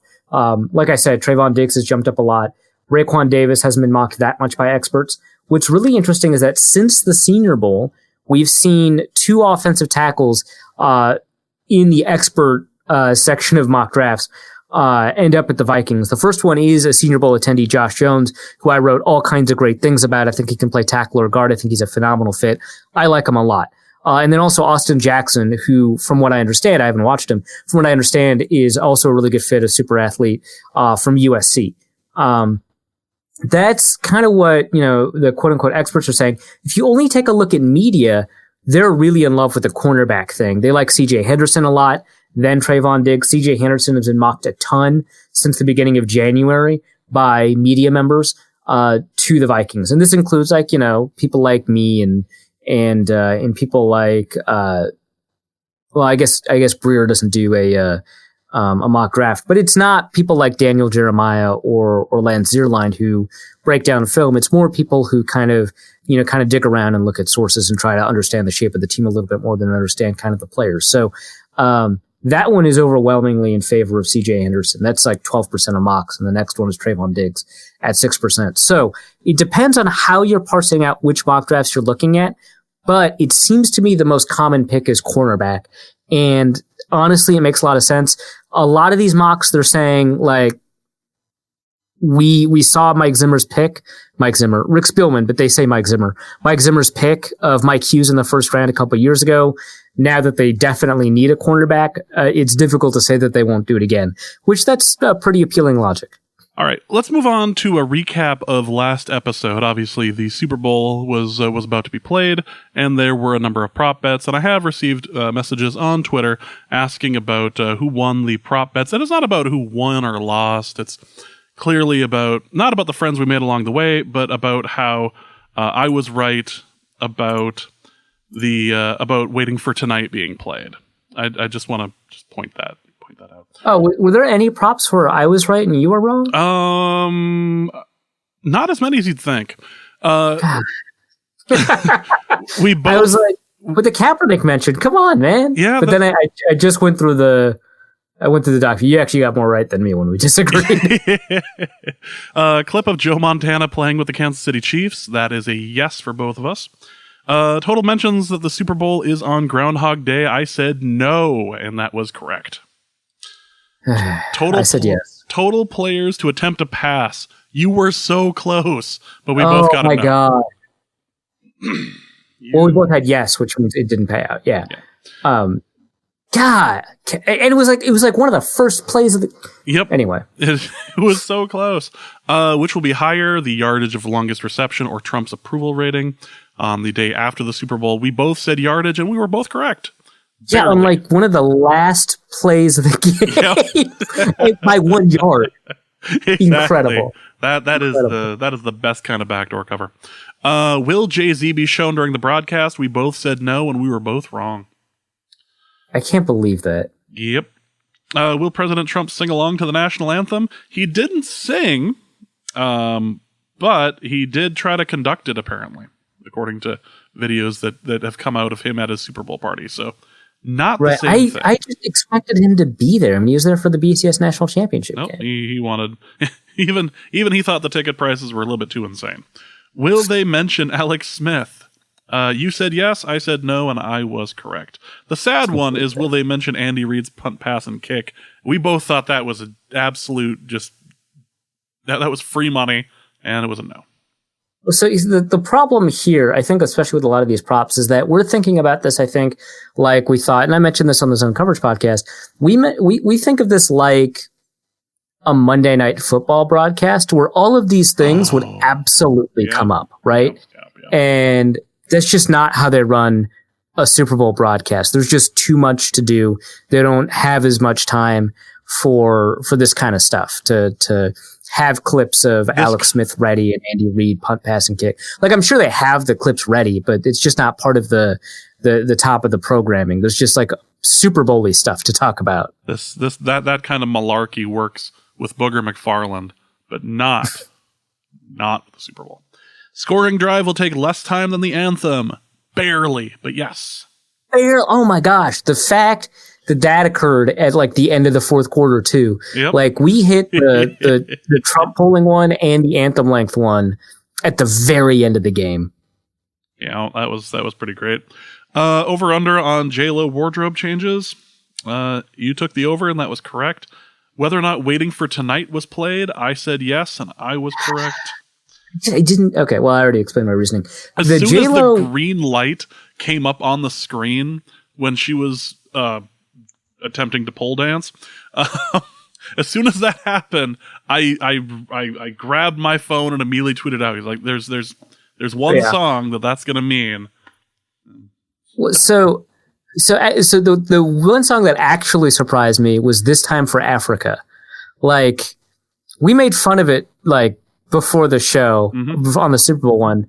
Like I said, Trayvon Diggs has jumped up a lot. Raekwon Davis hasn't been mocked that much by experts. What's really interesting is that since the Senior Bowl, we've seen 2 offensive tackles in the expert section of mock drafts end up at the Vikings. The first one is a Senior Bowl attendee, Josh Jones, who I wrote all kinds of great things about. I think he can play tackle or guard. I think he's a phenomenal fit. I like him a lot. And then also Austin Jackson, who, from what I understand, I haven't watched him, from what I understand, is also a really good fit, a super athlete from USC. That's kind of what, the quote unquote experts are saying. If you only take a look at media, they're really in love with the cornerback thing. They like CJ Henderson a lot, then Trayvon Diggs. CJ Henderson has been mocked a ton since the beginning of January by media members, to the Vikings. And this includes people like me and people like, I guess Breer doesn't do a mock draft, but it's not people like Daniel Jeremiah or Lance Zierlein who break down film. It's more people who kind of dig around and look at sources and try to understand the shape of the team a little bit more than understand kind of the players. So, that one is overwhelmingly in favor of CJ Henderson. That's like 12% of mocks. And the next one is Trayvon Diggs at 6%. So it depends on how you're parsing out which mock drafts you're looking at. But it seems to me the most common pick is cornerback. And honestly, it makes a lot of sense. A lot of these mocks, they're saying like, we saw Rick Spielman, but they say Mike Zimmer's pick of Mike Hughes in the first round a couple of years ago. Now that they definitely need a cornerback, it's difficult to say that they won't do it again, which that's pretty appealing logic. All right, let's move on to a recap of last episode. Obviously, the Super Bowl was about to be played, and there were a number of prop bets, and I have received messages on Twitter asking about who won the prop bets. And it's not about who won or lost. It's clearly not about the friends we made along the way, but about how I was right about about Waiting for Tonight being played. I just want to point that out. Oh, were there any props where I was right and you were wrong? Not as many as you'd think. We both. I was like, with the Kaepernick mention, come on, man. Yeah, but then I just went through the document. You actually got more right than me when we disagreed. Clip of Joe Montana playing with the Kansas City Chiefs. That is a yes for both of us. Total mentions that the Super Bowl is on Groundhog Day. I said no, and that was correct. I said yes. Total players to attempt a pass. You were so close, but we both got it. Oh my god. Well, we both had yes, which means it didn't pay out. Yeah. God, and it was like one of the first plays of the. Yep. Anyway, it was so close. Which will be higher, the yardage of longest reception or Trump's approval rating on the day after the Super Bowl? We both said yardage, and we were both correct. Yeah, on like one of the last plays of the game by 1 yard. Exactly. Incredible. That is the best kind of backdoor cover. Will Jay-Z be shown during the broadcast? We both said no, and we were both wrong. I can't believe that. Yep. Will President Trump sing along to the national anthem? He didn't sing, but he did try to conduct it, apparently, according to videos that have come out of him at his Super Bowl party. So, not the same thing. I just expected him to be there. I mean, he was there for the BCS National Championship game. He wanted... even he thought the ticket prices were a little bit too insane. Will they mention Alex Smith? You said yes, I said no, and I was correct. The sad one is, will they mention Andy Reid's punt, pass, and kick? We both thought that was an absolute that was free money, and it was a no. So the problem here, I think, especially with a lot of these props, is that we're thinking about this, I think, like we thought, and I mentioned this on the Zone Coverage podcast, we think of this like a Monday Night Football broadcast where all of these things would absolutely come up, right? Yep. And that's just not how they run a Super Bowl broadcast. There's just too much to do. They don't have as much time for this kind of stuff to have clips of Alex Smith ready and Andy Reid punt, pass, and kick. Like, I'm sure they have the clips ready, but it's just not part of the top of the programming. There's just like Super Bowl-y stuff to talk about. That kind of malarkey works with Booger McFarland, but not the Super Bowl. Scoring drive will take less time than the anthem. Barely, but yes. Oh my gosh. The fact that occurred at like the end of the fourth quarter too. Yep. Like we hit the Trump polling one and the anthem length one at the very end of the game. Yeah, that was pretty great. Over under on J-Lo wardrobe changes. You took the over and that was correct. Whether or not Waiting for Tonight was played, I said yes and I was correct. I didn't. Okay, well, I already explained my reasoning. As soon as the green light came up on the screen when she was attempting to pole dance, as soon as that happened, I grabbed my phone and immediately tweeted out. He's like, "There's one song that's going to mean." So the one song that actually surprised me was "This Time for Africa." Like, we made fun of it like before the show on the Super Bowl one.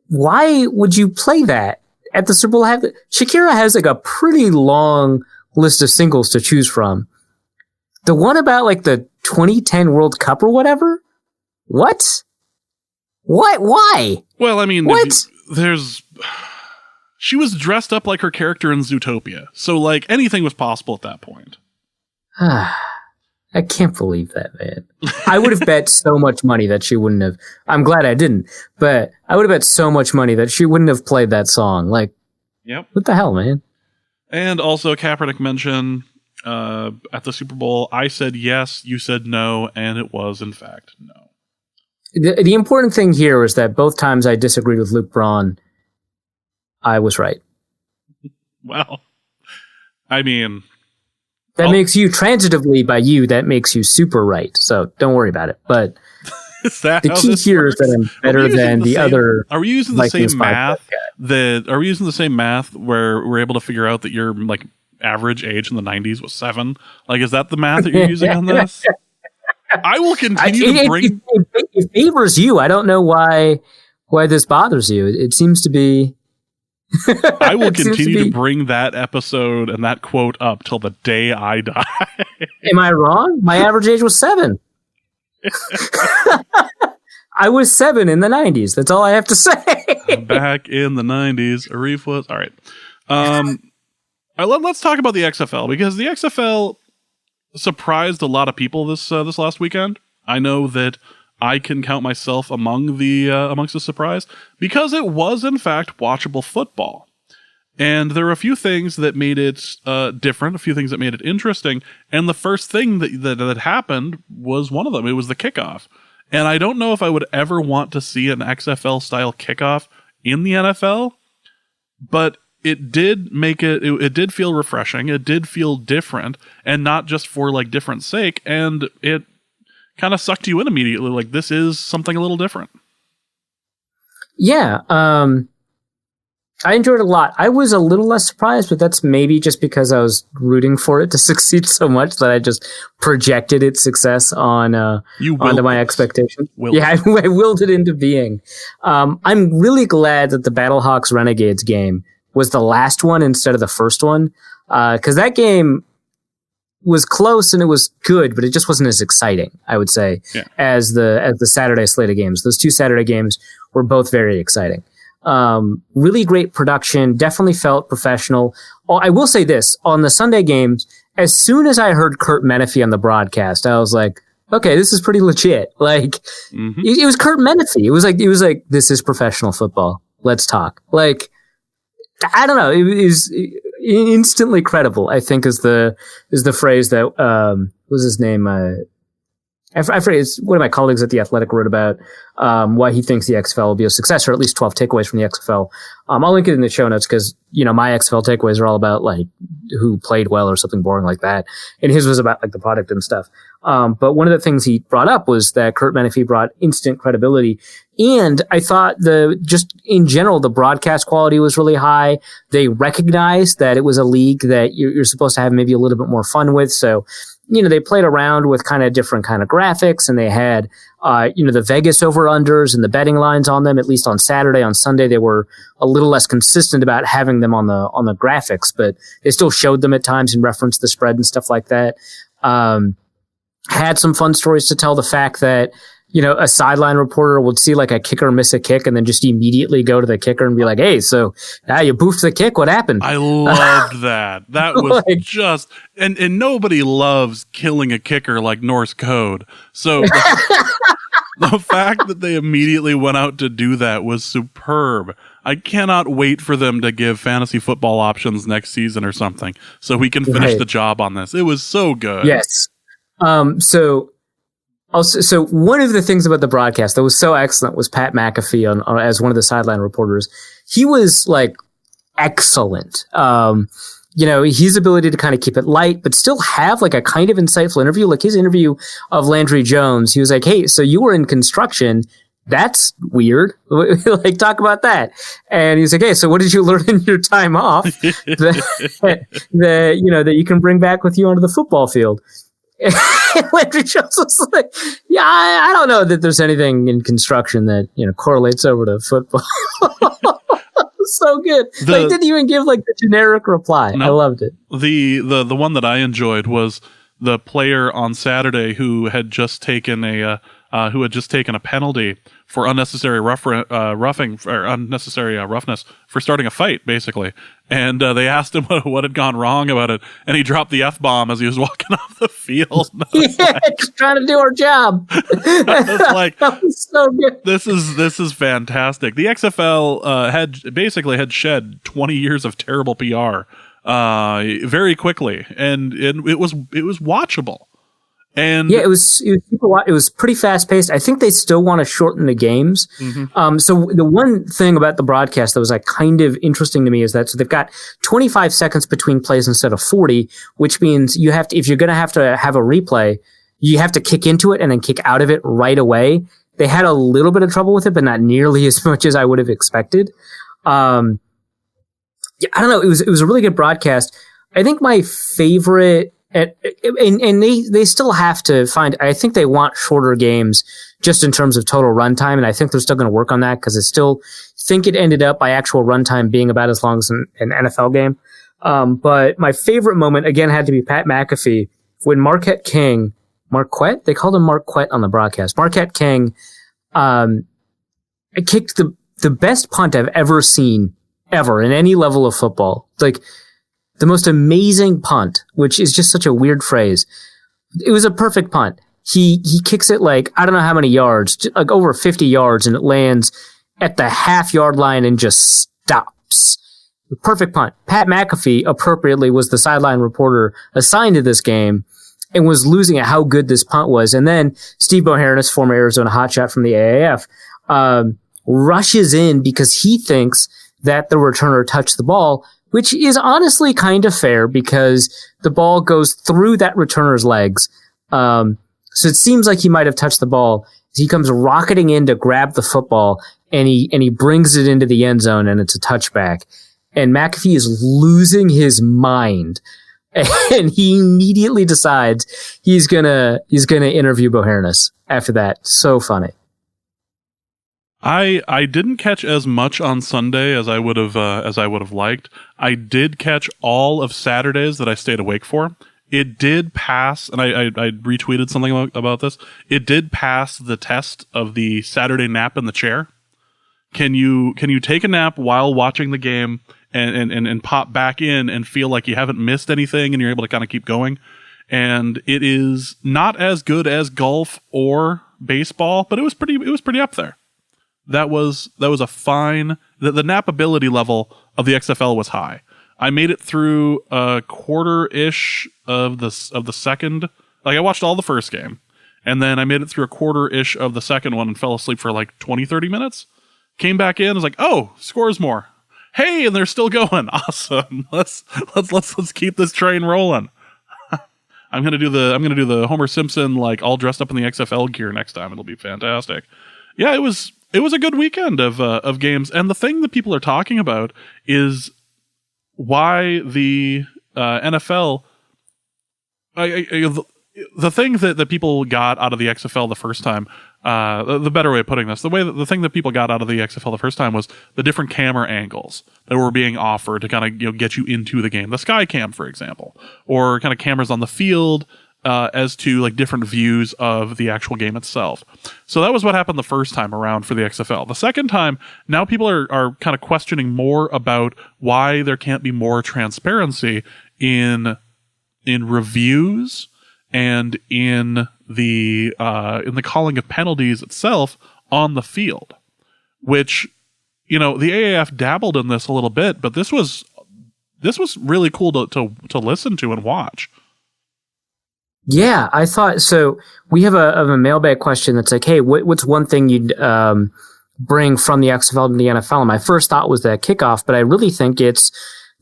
Why would you play that at the Super Bowl? Shakira has like a pretty long list of singles to choose from. The one about like the 2010 World Cup or whatever? What? Why? Well, I mean, she was dressed up like her character in Zootopia. So like anything was possible at that point. I can't believe that, man. I would have bet so much money that she wouldn't have. I'm glad I didn't, but I would have bet so much money that she wouldn't have played that song. Like, yep. What the hell, man? And also Kaepernick mention at the Super Bowl, I said yes, you said no, and it was in fact no. The important thing here is that both times I disagreed with Luke Braun, I was right. Well, I mean... That makes you, transitively by you, that makes you super right. So don't worry about it. But the key here is that I'm better than the other. Are we using the same math? Are we using the same math where we're able to figure out that your like average age in the 90s was 7? Like, is that the math that you're using on this? I will continue to bring. It favors you. I don't know why this bothers you. It seems to be. I will continue to bring that episode and that quote up till the day I die. Am I wrong? My average age was 7. I was 7 in the 90s. That's all I have to say. Back in the 90s, Arif was... All right. Let's talk about the XFL, because the XFL surprised a lot of people this last weekend. I know that I can count myself amongst the surprise, because it was in fact watchable football, and there were a few things that made it different, a few things that made it interesting. And the first thing that happened was one of them. It was the kickoff, and I don't know if I would ever want to see an XFL style kickoff in the NFL, but it did make it did feel refreshing. It did feel different, and not just for like different sake, and it kind of sucked you in immediately. Like, this is something a little different. Yeah. I enjoyed it a lot. I was a little less surprised, but that's maybe just because I was rooting for it to succeed so much that I just projected its success onto my expectations. Yeah, I willed it into being. I'm really glad that the Battlehawks Renegades game was the last one instead of the first one, because that game was close and it was good, but it just wasn't as exciting, I would say, as the Saturday slate of games. Those 2 Saturday games were both very exciting. Really great production, definitely felt professional. I will say this, on the Sunday games, as soon as I heard Kurt Menefee on the broadcast, I was like, okay, this is pretty legit. Like, it was Kurt Menefee. It was like, this is professional football. Let's talk. Like, I don't know. It is instantly credible, I think, is the phrase that, what was his name? I forget, it's one of my colleagues at The Athletic wrote about, why he thinks the XFL will be a success, or at least 12 takeaways from the XFL. I'll link it in the show notes, because, my XFL takeaways are all about like who played well or something boring like that. And his was about like the product and stuff. But one of the things he brought up was that Kurt Menefee brought instant credibility. And I thought just in general, the broadcast quality was really high. They recognized that it was a league that you're supposed to have maybe a little bit more fun with. So, they played around with kind of different kind of graphics, and they had, the Vegas over-unders and the betting lines on them, at least on Saturday. On Sunday, they were a little less consistent about having them on the graphics, but they still showed them at times and referenced the spread and stuff like that. Had some fun stories to tell. The fact that, a sideline reporter would see like a kicker miss a kick and then just immediately go to the kicker and be like, hey, so now you boofed the kick. What happened? I loved that. That was like, just, and nobody loves killing a kicker like Norse code. So the fact that they immediately went out to do that was superb. I cannot wait for them to give fantasy football options next season or something, so we can finish the job on this. It was so good. Yes. So one of the things about the broadcast that was so excellent was Pat McAfee on as one of the sideline reporters. He was like excellent. His ability to kind of keep it light, but still have like a kind of insightful interview. Like his interview of Landry Jones, he was like, hey, so you were in construction. That's weird. Like, talk about that. And he's like, hey, so what did you learn in your time off that you can bring back with you onto the football field? Landry Jones was like, yeah, I don't know that there's anything in construction that, correlates over to football. So good. They didn't even give like the generic reply. No, I loved it. The one that I enjoyed was the player on Saturday who had just taken a penalty for unnecessary roughing or unnecessary roughness for starting a fight, basically. And they asked him what had gone wrong about it, and he dropped the F-bomb as he was walking off the field. Just trying to do our job. I was like, that was so good. This is fantastic. The XFL had shed 20 years of terrible PR very quickly, and it was watchable. And yeah, it was pretty fast paced. I think they still want to shorten the games. So the one thing about the broadcast that was like kind of interesting to me is that so they've got 25 seconds between plays instead of 40, which means you have to, if you're going to have a replay, you have to kick into it and then kick out of it right away. They had a little bit of trouble with it, but not nearly as much as I would have expected. Yeah, I don't know. It was a really good broadcast. I think my favorite. And they still have to find, I think they want shorter games just in terms of total runtime. And I think they're still going to work on that because I still think it ended up by actual runtime being about as long as an NFL game. But my favorite moment again had to be Pat McAfee when Marquette? They called him Marquette on the broadcast. Marquette King, kicked the best punt I've ever seen ever in any level of football. Like, the most amazing punt, which is just such a weird phrase. It was a perfect punt. He kicks it like, I don't know how many yards, like over 50 yards, and it lands at the half-yard line and just stops. Perfect punt. Pat McAfee, appropriately, was the sideline reporter assigned to this game and was losing at how good this punt was. And then Steve Boharnis, former Arizona hotshot from the AAF, rushes in because he thinks that the returner touched the ball, which is honestly kind of fair because the ball goes through that returner's legs. So it seems like he might have touched the ball. He comes rocketing in to grab the football and he brings it into the end zone and it's a touchback. And McAfee is losing his mind. And he immediately decides he's gonna interview Boharnis after that. So funny. I didn't catch as much on Sunday as I would have liked. I did catch all of Saturdays that I stayed awake for. It did pass, and I retweeted something about this. It did pass the test of the Saturday nap in the chair. Can you take a nap while watching the game and pop back in and feel like you haven't missed anything and you're able to kind of keep going? And it is not as good as golf or baseball, but it was pretty up there. That was a fine. The nappability level of the XFL was high. I made it through a quarter-ish of the second. Like, I watched all the first game, and then I made it through a quarter-ish of the second one and fell asleep for like 20, 30 minutes. Came back in, was like, oh, scores more. Hey, and they're still going. Awesome. Let's keep this train rolling. I'm gonna do the Homer Simpson, like, all dressed up in the XFL gear next time. It'll be fantastic. Yeah, it was a good weekend of games, and the thing that people are talking about is why the NFL. The thing that people got out of the XFL the first time, the better way of putting this, the thing that people got out of the XFL the first time was the different camera angles that were being offered to kind of get you into the game. The sky cam, for example, or kind of cameras on the field. As to like different views of the actual game itself. So that was what happened the first time around for the XFL. The second time, now people are kind of questioning more about why there can't be more transparency in reviews and in the calling of penalties itself on the field. Which, the AAF dabbled in this a little bit, but this was really cool to listen to and watch. Yeah, I thought so. We have a mailbag question that's like, hey, what's one thing you'd bring from the XFL to the NFL? And my first thought was the kickoff, but I really think it's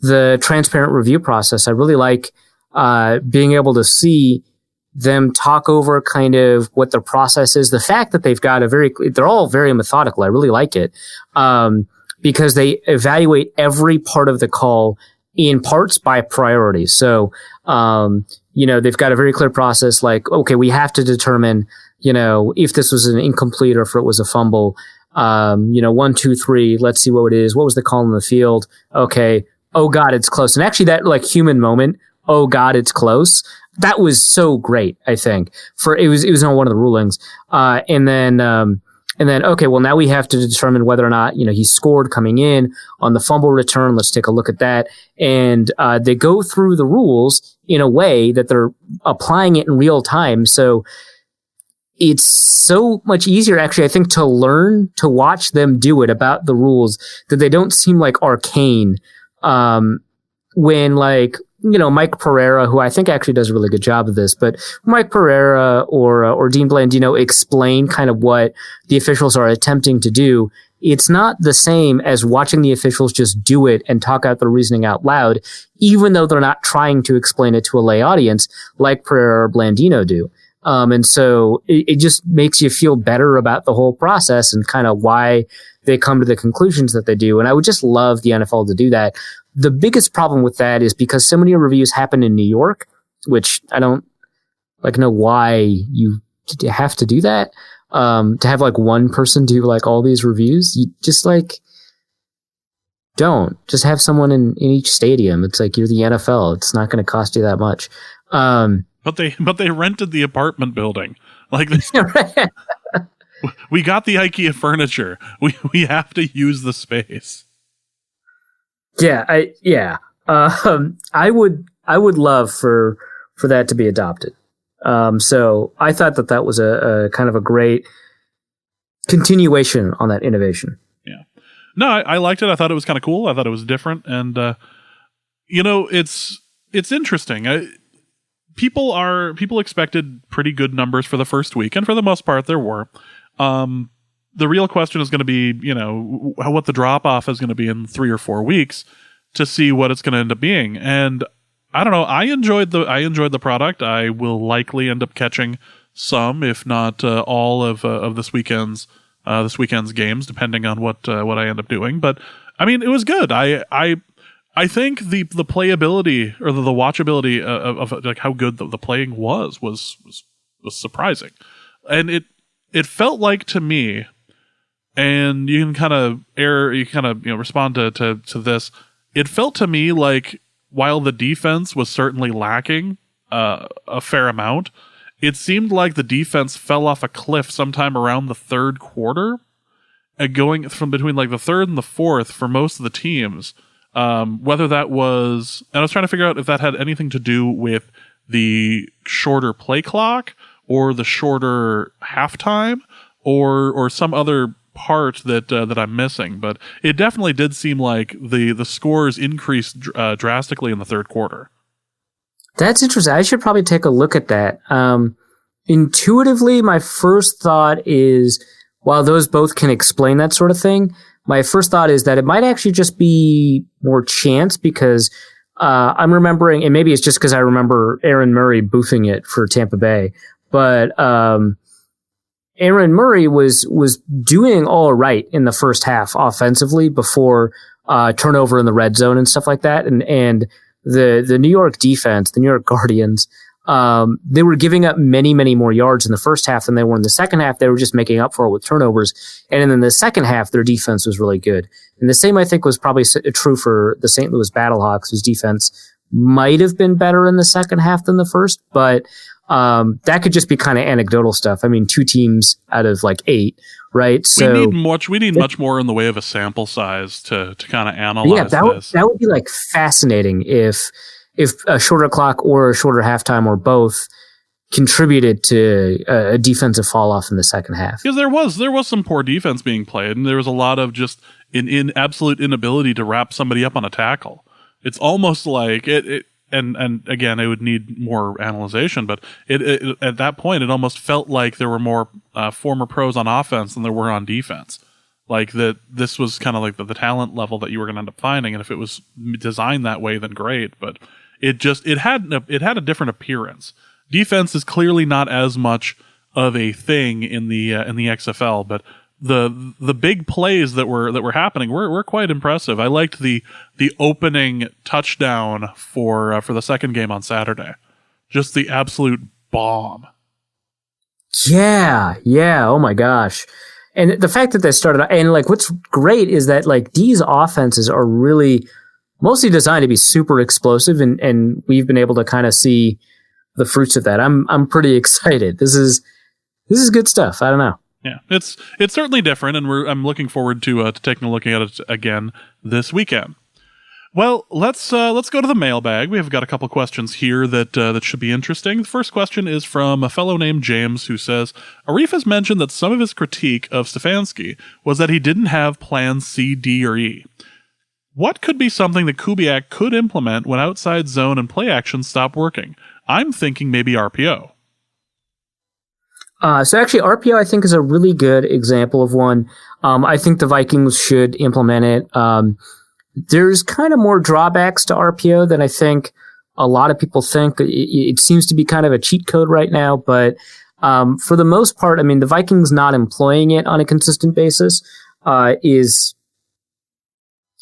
the transparent review process. I really like being able to see them talk over kind of what the process is. The fact that they've got they're all very methodical. I really like it because they evaluate every part of the call in parts by priority. So, they've got a very clear process like, okay, we have to determine, if this was an incomplete or if it was a fumble. 1, 2, 3, let's see what it is. What was the call in the field? Okay. Oh God, it's close. And actually that like human moment, oh God, it's close. That was so great, I think. It was on one of the rulings. And then, okay, well, now we have to determine whether or not, he scored coming in on the fumble return. Let's take a look at that. And they go through the rules in a way that they're applying it in real time. So it's so much easier, actually, I think, to learn to watch them do it about the rules, that they don't seem like arcane. when like, Mike Pereira, who I think actually does a really good job of this, but Mike Pereira or Dean Blandino explain kind of what the officials are attempting to do, it's not the same as watching the officials just do it and talk out their reasoning out loud, even though they're not trying to explain it to a lay audience like Pereira or Blandino do. And so it just makes you feel better about the whole process and kind of why they come to the conclusions that they do. And I would just love the NFL to do that. The biggest problem with that is because so many reviews happen in New York, which I don't know why you have to do that. To have like one person do like all these reviews, you just like don't just have someone in each stadium. It's like you're the NFL. It's not going to cost you that much. But they rented the apartment building. Like we got the IKEA furniture. We have to use the space. Yeah, I would love for that to be adopted. So I thought that was a kind of a great continuation on that innovation. Yeah. No, I liked it. I thought it was kind of cool. I thought it was different. And, it's interesting. People expected pretty good numbers for the first week. And for the most part, there were. The real question is going to be, what the drop off is going to be in 3 or 4 weeks to see what it's going to end up being. And I don't know. I enjoyed the product. I will likely end up catching some, if not all of this weekend's games, depending on what I end up doing. But I mean, it was good. I think the playability or the watchability of like how good the playing was surprising, and it felt like to me, and you can kind of respond to this. It felt to me like while the defense was certainly lacking a fair amount, it seemed like the defense fell off a cliff sometime around the third quarter, going from between like the third and the fourth for most of the teams. Whether that was, and I was trying to figure out if that had anything to do with the shorter play clock or the shorter halftime or some other part that I'm missing, but it definitely did seem like the scores increased drastically in the third quarter. That's interesting. I should probably take a look at that. Intuitively, my first thought is, while those both can explain that sort of thing, my first thought is that it might actually just be more chance because I'm remembering, and maybe it's just because I remember Aaron Murray boofing it for Tampa Bay, but Aaron Murray was doing all right in the first half offensively before turnover in the red zone and stuff like that. And the New York defense, the New York Guardians, they were giving up many, many more yards in the first half than they were in the second half. They were just making up for it with turnovers. And then in the second half, their defense was really good. And the same, I think, was probably true for the St. Louis Battlehawks, whose defense might have been better in the second half than the first, but that could just be kind of anecdotal stuff. I mean, 2 teams out of like 8, right? So we need much more in the way of a sample size to kind of analyze this. That would be like fascinating if a shorter clock or a shorter halftime or both contributed to a defensive fall off in the second half. Because there was some poor defense being played, and there was a lot of just in absolute inability to wrap somebody up on a tackle. It's almost like it and again, it would need more analyzation, but it at that point, it almost felt like there were more former pros on offense than there were on defense. Like that, this was kind of like the talent level that you were going to end up finding, and if it was designed that way, then great. But it had a different appearance. Defense is clearly not as much of a thing in the XFL, but the big plays that were happening were quite impressive. I liked the opening touchdown for the second game on Saturday. Just the absolute bomb. Yeah. Oh my gosh. And the fact that they started, and like what's great is that like these offenses are really mostly designed to be super explosive, and we've been able to kind of see the fruits of that. I'm pretty excited. This is good stuff. I don't know. Yeah, it's certainly different, and I'm looking forward to taking a look at it again this weekend. Well, let's go to the mailbag. We've got a couple questions here that should be interesting. The first question is from a fellow named James, who says, Arif has mentioned that some of his critique of Stefanski was that he didn't have plans C, D, or E. What could be something that Kubiak could implement when outside zone and play actions stop working? I'm thinking maybe RPO. So actually, RPO I think is a really good example of one. I think the Vikings should implement it. There's kind of more drawbacks to RPO than I think a lot of people think. It seems to be kind of a cheat code right now, but for the most part, I mean, the Vikings not employing it on a consistent basis is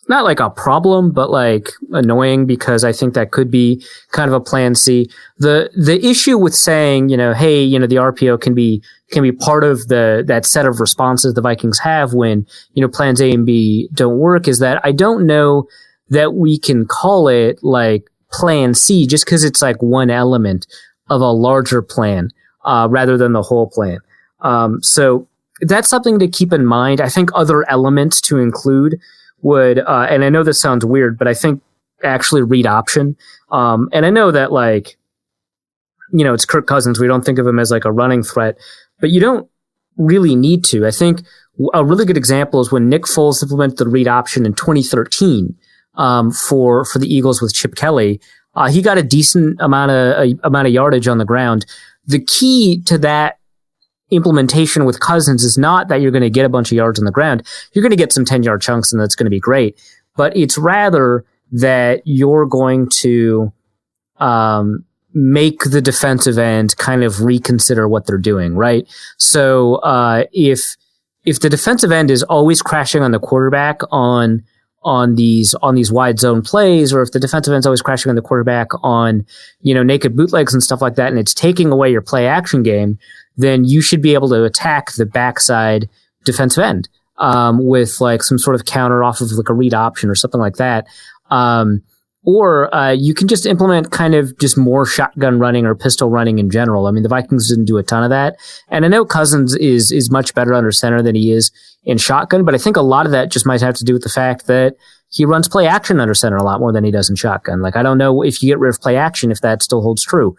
not like a problem, but like annoying, because I think that could be kind of a plan C. The issue with saying, hey, the RPO can be part of that set of responses the Vikings have when, plans A and B don't work, is that I don't know that we can call it like plan C just because it's like one element of a larger plan, rather than the whole plan. So that's something to keep in mind. I think other elements to include would, and I know this sounds weird, but I think actually read option. And I know that it's Kirk Cousins. We don't think of him as like a running threat, but you don't really need to. I think a really good example is when Nick Foles implemented the read option in 2013, for the Eagles with Chip Kelly. He got a decent amount of yardage on the ground. The key to that implementation with Cousins is not that you're going to get a bunch of yards on the ground. You're going to get some 10-yard chunks, and that's going to be great. But it's rather that you're going to make the defensive end kind of reconsider what they're doing, right? So if the defensive end is always crashing on the quarterback on these wide zone plays, or if the defensive end's always crashing on the quarterback on naked bootlegs and stuff like that, and it's taking away your play action game, then you should be able to attack the backside defensive end with like some sort of counter off of like a read option or something like that. Or you can just implement kind of just more shotgun running or pistol running in general. I mean, the Vikings didn't do a ton of that. And I know Cousins is much better under center than he is in shotgun, but I think a lot of that just might have to do with the fact that he runs play action under center a lot more than he does in shotgun. Like, I don't know if you get rid of play action, if that still holds true.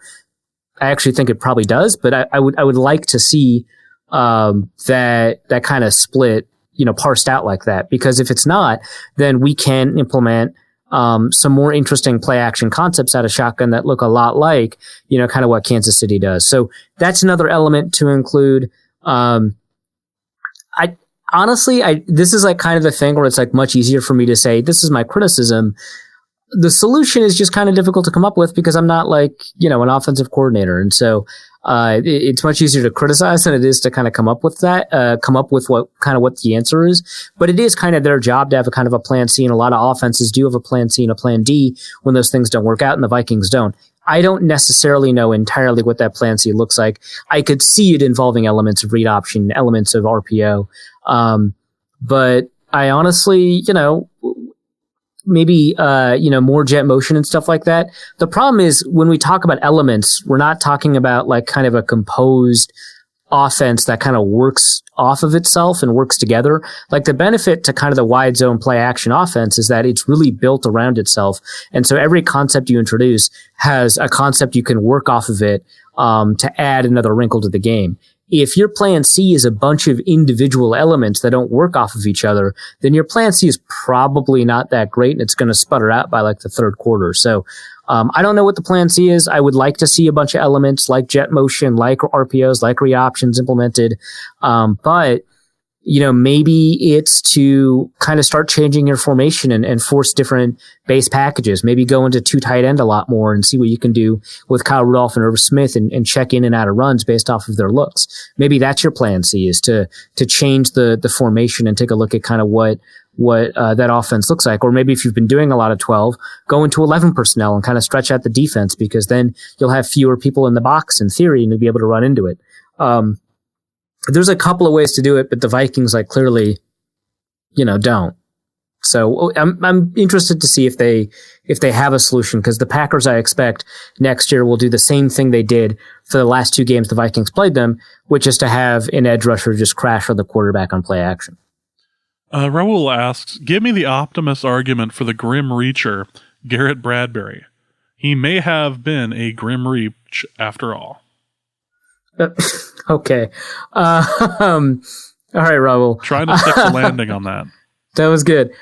I actually think it probably does, but I would like to see that kind of split, parsed out like that, because if it's not, then we can implement some more interesting play action concepts out of shotgun that look a lot like, kind of what Kansas City does. So that's another element to include. This is like kind of the thing where it's like much easier for me to say, this is my criticism. The solution is just kind of difficult to come up with because I'm not like, an offensive coordinator. And so, it's much easier to criticize than it is to kind of come up with what the answer is. But it is kind of their job to have a kind of a plan C, and a lot of offenses do have a plan C and a plan D when those things don't work out, and the Vikings don't. I don't necessarily know entirely what that plan C looks like. I could see it involving elements of read option, elements of RPO. But I honestly, maybe, more jet motion and stuff like that. The problem is when we talk about elements, we're not talking about like kind of a composed offense that kind of works off of itself and works together. Like, the benefit to kind of the wide zone play action offense is that it's really built around itself. And so every concept you introduce has a concept you can work off of it, to add another wrinkle to the game. If your plan C is a bunch of individual elements that don't work off of each other, then your plan C is probably not that great, and it's going to sputter out by like the third quarter. So I don't know what the plan C is. I would like to see a bunch of elements like jet motion, like RPOs, like read options implemented. But maybe it's to kind of start changing your formation and force different base packages. Maybe go into 2 tight end a lot more and see what you can do with Kyle Rudolph and Irv Smith and check in and out of runs based off of their looks. Maybe that's your plan C, is to change the formation and take a look at kind of what that offense looks like. Or maybe if you've been doing a lot of 12, go into 11 personnel and kind of stretch out the defense, because then you'll have fewer people in the box in theory and you'll be able to run into it. There's a couple of ways to do it, but the Vikings clearly, don't. So I'm interested to see if they have a solution, because the Packers, I expect next year will do the same thing they did for the last 2 games the Vikings played them, which is to have an edge rusher just crash on the quarterback on play action. Raul asks, give me the optimist argument for the Grim Reacher, Garrett Bradbury. He may have been a Grim Reach after all. Okay. All right, Raul. Trying to stick the landing on that. That was good.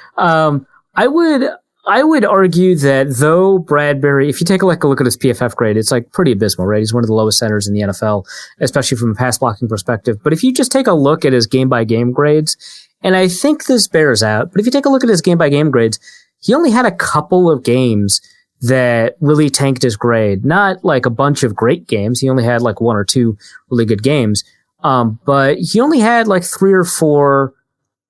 I would argue that though Bradbury, if you take a look at his PFF grade, it's like pretty abysmal, right? He's one of the lowest centers in the NFL, especially from a pass blocking perspective. But if you just take a look at his game by game grades, and I think this bears out, but if you take a look at his game by game grades, he only had a couple of games that really tanked his grade. Not like a bunch of great games. He only had like one or two really good games. But he only had like 3 or 4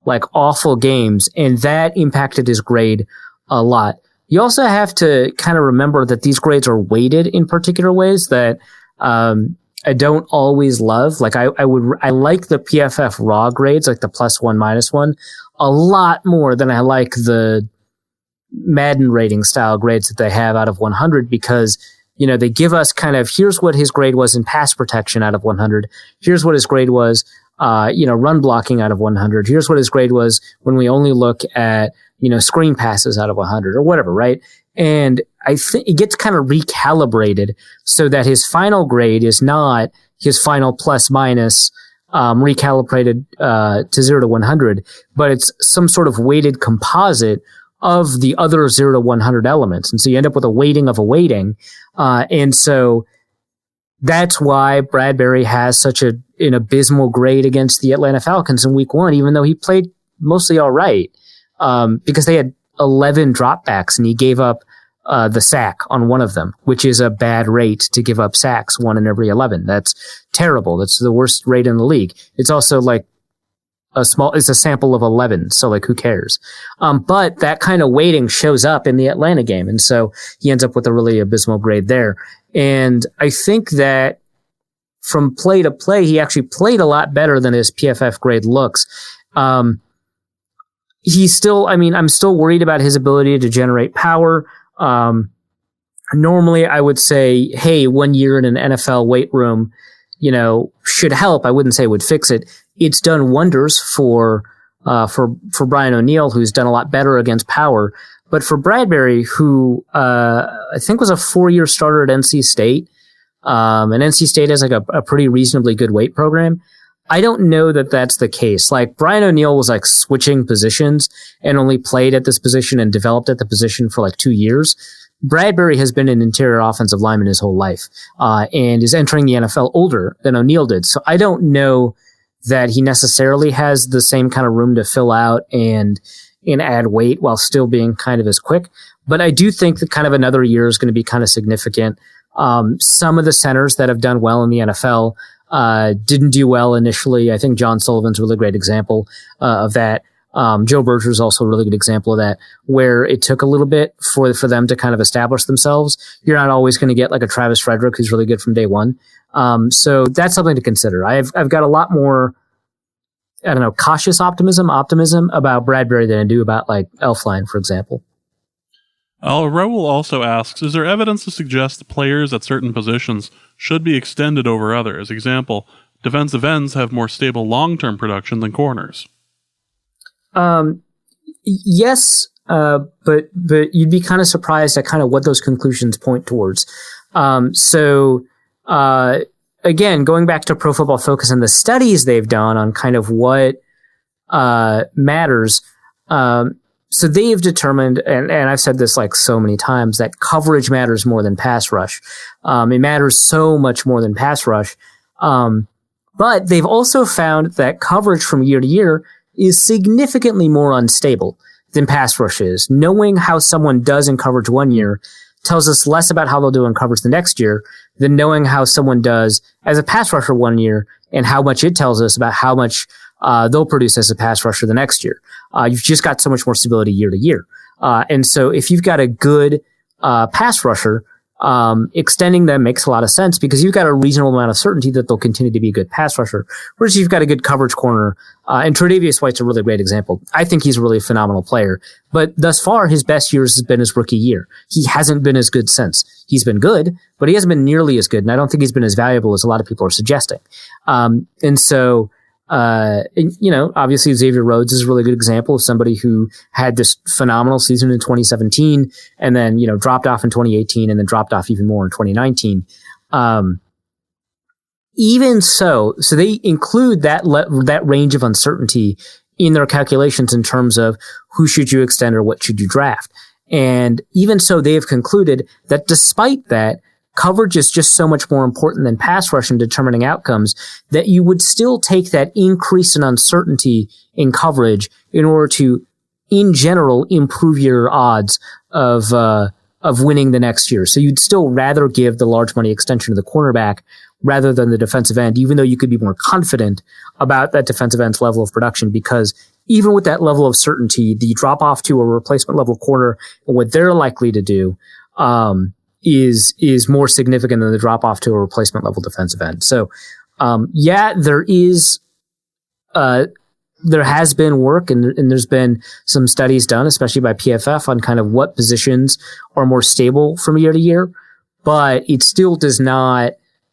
like awful games, and that impacted his grade a lot. You also have to kind of remember that these grades are weighted in particular ways that I don't always love. Like I like the PFF raw grades, like the +1, -1, a lot more than I like the Madden rating style grades that they have out of 100, because they give us kind of, here's what his grade was in pass protection out of 100. Here's what his grade was, run blocking out of 100. Here's what his grade was when we only look at, screen passes out of 100 or whatever, right? And I think it gets kind of recalibrated so that his final grade is not his final +- recalibrated to 0 to 100, but it's some sort of weighted composite of the other 0 to 100 elements. And so you end up with a weighting of a weighting. And so that's why Bradbury has such an abysmal grade against the Atlanta Falcons in week 1, even though he played mostly all right, because they had 11 dropbacks and he gave up the sack on one of them, which is a bad rate to give up sacks, 1 in every 11. That's terrible. That's the worst rate in the league. It's also like it's a sample of 11. So like, who cares? But that kind of weighting shows up in the Atlanta game. And so he ends up with a really abysmal grade there. And I think that from play to play, he actually played a lot better than his PFF grade looks. I'm still worried about his ability to generate power. Normally I would say, hey, 1 year in an NFL weight room, should help. I wouldn't say it would fix it. It's done wonders for Brian O'Neill, who's done a lot better against power. But for Bradbury, who, I think was a 4-year starter at NC State, and NC State has like a pretty reasonably good weight program. I don't know that that's the case. Like Brian O'Neill was like switching positions and only played at this position and developed at the position for like 2 years. Bradbury has been an interior offensive lineman his whole life, and is entering the NFL older than O'Neill did. So I don't know that he necessarily has the same kind of room to fill out and add weight while still being kind of as quick. But I do think that kind of another year is going to be kind of significant. Some of the centers that have done well in the NFL didn't do well initially. I think John Sullivan's a really great example of that. Joe Berger is also a really good example of that, where it took a little bit for them to kind of establish themselves. You're not always going to get like a Travis Frederick who's really good from day one. So that's something to consider. I've got a lot more, cautious optimism about Bradbury than I do about like Elflein, for example. Raul also asks, is there evidence to suggest players at certain positions should be extended over others? Example, defensive ends have more stable long-term production than corners. Yes, but you'd be kind of surprised at kind of what those conclusions point towards. Again, going back to Pro Football Focus and the studies they've done on kind of what matters. So they've determined, and I've said this like so many times, that coverage matters more than pass rush. It matters so much more than pass rush. But they've also found that coverage from year to year is significantly more unstable than pass rush is. Knowing how someone does in coverage 1 year tells us less about how they'll do in coverage the next year than knowing how someone does as a pass rusher 1 year and how much it tells us about how much they'll produce as a pass rusher the next year. You've just got so much more stability year to year. And so if you've got a good pass rusher, extending them makes a lot of sense because you've got a reasonable amount of certainty that they'll continue to be a good pass rusher. Whereas you've got a good coverage corner, and Tre'Davious White's a really great example. I think he's a really phenomenal player, but thus far his best years has been his rookie year. He hasn't been as good since. He's been good, but he hasn't been nearly as good, and I don't think he's been as valuable as a lot of people are suggesting. Obviously Xavier Rhodes is a really good example of somebody who had this phenomenal season in 2017 and then, dropped off in 2018 and then dropped off even more in 2019. Even so they include that range of uncertainty in their calculations in terms of who should you extend or what should you draft. And even so, they have concluded that despite that, coverage is just so much more important than pass rush in determining outcomes that you would still take that increase in uncertainty in coverage in order to, in general, improve your odds of winning the next year. So you'd still rather give the large money extension to the cornerback rather than the defensive end, even though you could be more confident about that defensive end's level of production, because even with that level of certainty, the drop off to a replacement level corner and what they're likely to do, is more significant than the drop off to a replacement level defensive end. So, there has been work and there's been some studies done, especially by PFF, on kind of what positions are more stable from year to year, but it still does not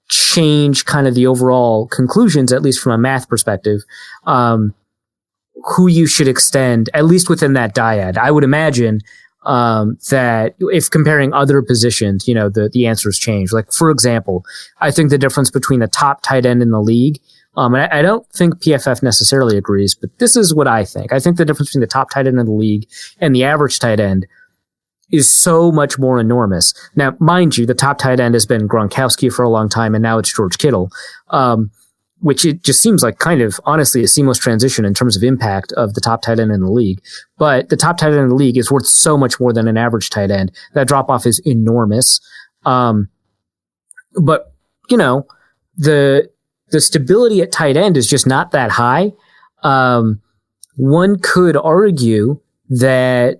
change kind of the overall conclusions, at least from a math perspective, who you should extend, at least within that dyad. I would imagine that if comparing other positions, the answers change. Like, for example, I think the difference between the top tight end in the league, and I don't think PFF necessarily agrees, but this is what I think. I think the difference between the top tight end in the league and the average tight end is so much more enormous. Now, mind you, the top tight end has been Gronkowski for a long time, and now it's George Kittle, which it just seems like kind of, honestly, a seamless transition in terms of impact of the top tight end in the league. But the top tight end in the league is worth so much more than an average tight end. That drop-off is enormous. But, the stability at tight end is just not that high. One could argue that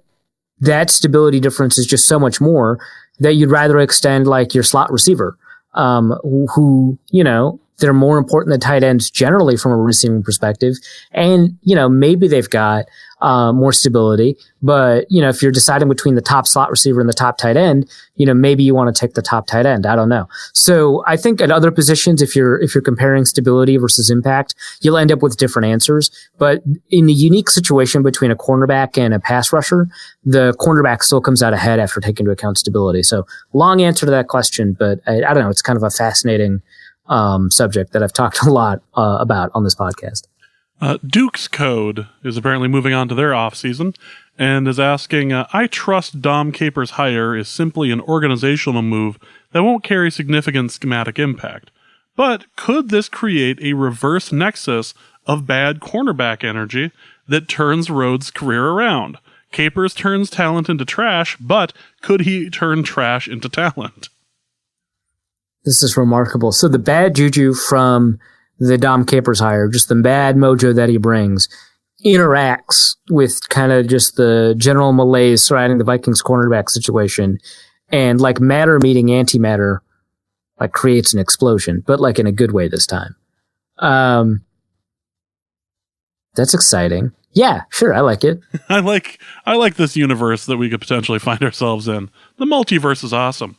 stability difference is just so much more that you'd rather extend like your slot receiver, who, they're more important than tight ends generally from a receiving perspective. And, maybe they've got more stability, but, if you're deciding between the top slot receiver and the top tight end, maybe you want to take the top tight end. I don't know. So I think at other positions, if you're comparing stability versus impact, you'll end up with different answers. But in the unique situation between a cornerback and a pass rusher, the cornerback still comes out ahead after taking into account stability. So long answer to that question, but I don't know. It's kind of a fascinating subject that I've talked a lot about on this podcast. Duke's Code is apparently moving on to their offseason and is asking, I trust Dom Capers' hire is simply an organizational move that won't carry significant schematic impact. But could this create a reverse nexus of bad cornerback energy that turns Rhodes' career around? Capers turns talent into trash, but could he turn trash into talent? This is remarkable. So the bad juju from the Dom Capers hire, just the bad mojo that he brings, interacts with kind of just the general malaise surrounding the Vikings cornerback situation. And like matter meeting antimatter, like creates an explosion, but like in a good way this time. That's exciting. Yeah, sure. I like it. I like this universe that we could potentially find ourselves in. The multiverse is awesome.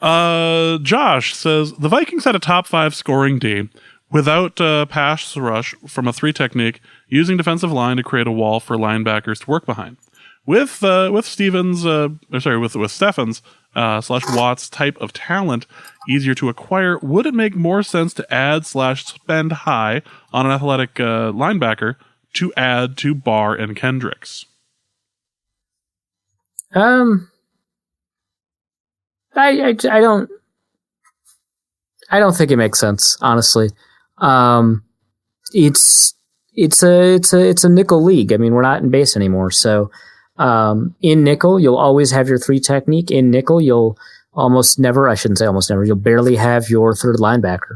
Josh says the Vikings had a top 5 scoring D without pass rush from a 3 technique, using defensive line to create a wall for linebackers to work behind. With Steffens / Watts type of talent easier to acquire, would it make more sense to add / spend high on an athletic linebacker to add to Barr and Kendricks? I don't think it makes sense, honestly. It's a nickel league. I mean, we're not in base anymore. So, in nickel, you'll always have your 3 technique. In nickel, you'll almost never, I shouldn't say almost never, you'll barely have your third linebacker.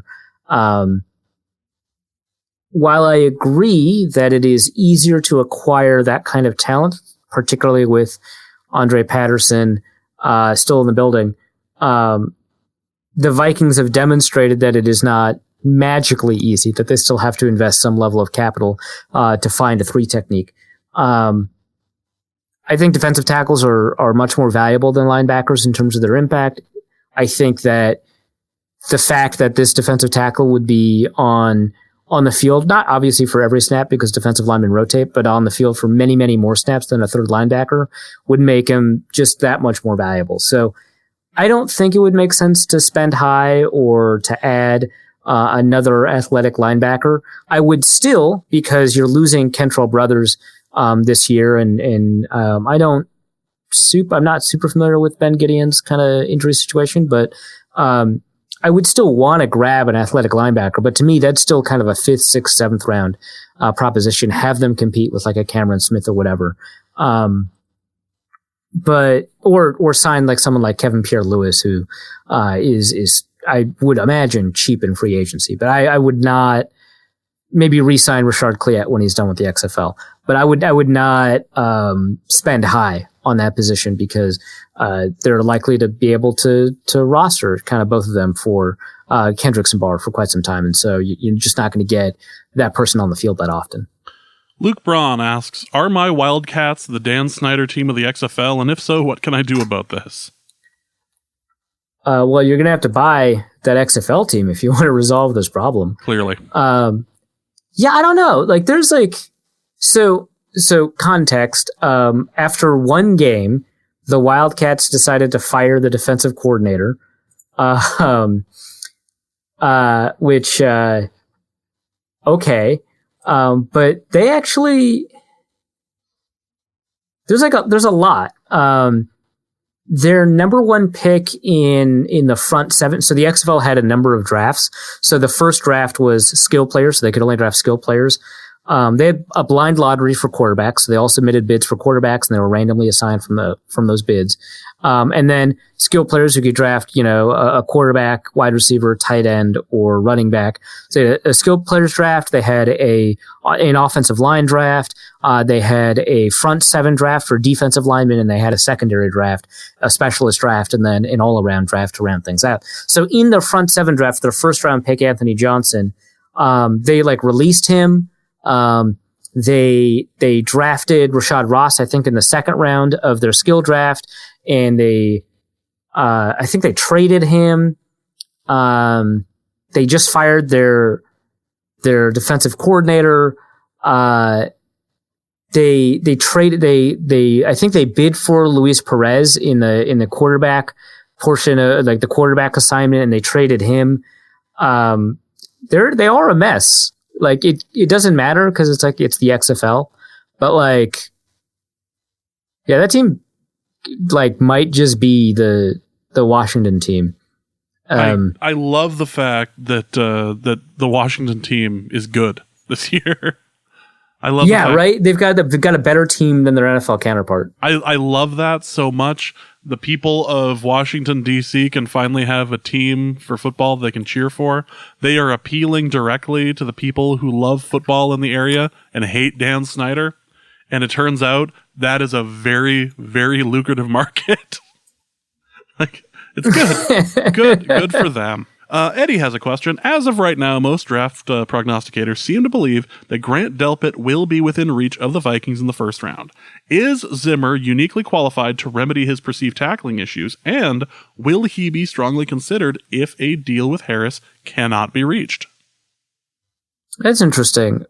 While I agree that it is easier to acquire that kind of talent, particularly with Andre Patterson, still in the building, the Vikings have demonstrated that it is not magically easy, that they still have to invest some level of capital to find a 3 technique. I think defensive tackles are much more valuable than linebackers in terms of their impact. I think that the fact that this defensive tackle would be on the field, not obviously for every snap because defensive linemen rotate, but on the field for many, many more snaps than a third linebacker would make him just that much more valuable. So I don't think it would make sense to spend high or to add another athletic linebacker. I would still, because you're losing Kentrell Brothers this year, and I'm not super familiar with Ben Gideon's kind of injury situation, but I would still want to grab an athletic linebacker. But to me, that's still kind of a 5th, 6th, 7th round proposition. Have them compete with like a Cameron Smith or whatever. But or sign like someone like Kevin Pierre-Louis, who is I would imagine cheap in free agency. But I would not maybe re-sign Rashard Cliat when he's done with the XFL. But I would not spend high on that position, because they're likely to be able to roster kind of both of them for Kendricks and Barr for quite some time. And so you're just not going to get that person on the field that often. Luke Braun asks, are my Wildcats the Dan Snyder team of the XFL? And if so, what can I do about this? Well, you're going to have to buy that XFL team if you want to resolve this problem. Clearly. Yeah, I don't know. Like, there's like, so context, after one game, the Wildcats decided to fire the defensive coordinator, which, okay. But they actually, there's a lot. Their number one pick in the front 7. So the XFL had a number of drafts. So the first draft was skill players. So they could only draft skill players. They had a blind lottery for quarterbacks. So they all submitted bids for quarterbacks, and they were randomly assigned from those bids. And then skill players who could draft, a quarterback, wide receiver, tight end, or running back. So a skill players draft. They had an offensive line draft. They had a front 7 draft for defensive linemen, and they had a secondary draft, a specialist draft, and then an all-around draft to round things out. So in the front 7 draft, their first round pick, Anthony Johnson, they released him. They drafted Rashad Ross, I think, in the second round of their skill draft, and I think they traded him. They just fired their defensive coordinator. I think they bid for Luis Perez in the quarterback portion of the quarterback assignment, and they traded him. They are a mess. It doesn't matter because it's the XFL, but yeah, that team might just be the Washington team. I love the fact that the Washington team is good this year. I love. Yeah, right. They've got a better team than their NFL counterpart. I love that so much. The people of Washington, D.C. can finally have a team for football they can cheer for. They are appealing directly to the people who love football in the area and hate Dan Snyder. And it turns out that is a very, very lucrative market. It's good. Good for them. Eddie has a question. As of right now, most draft prognosticators seem to believe that Grant Delpit will be within reach of the Vikings in the first round. Is Zimmer uniquely qualified to remedy his perceived tackling issues, and will he be strongly considered if a deal with Harris cannot be reached? That's interesting.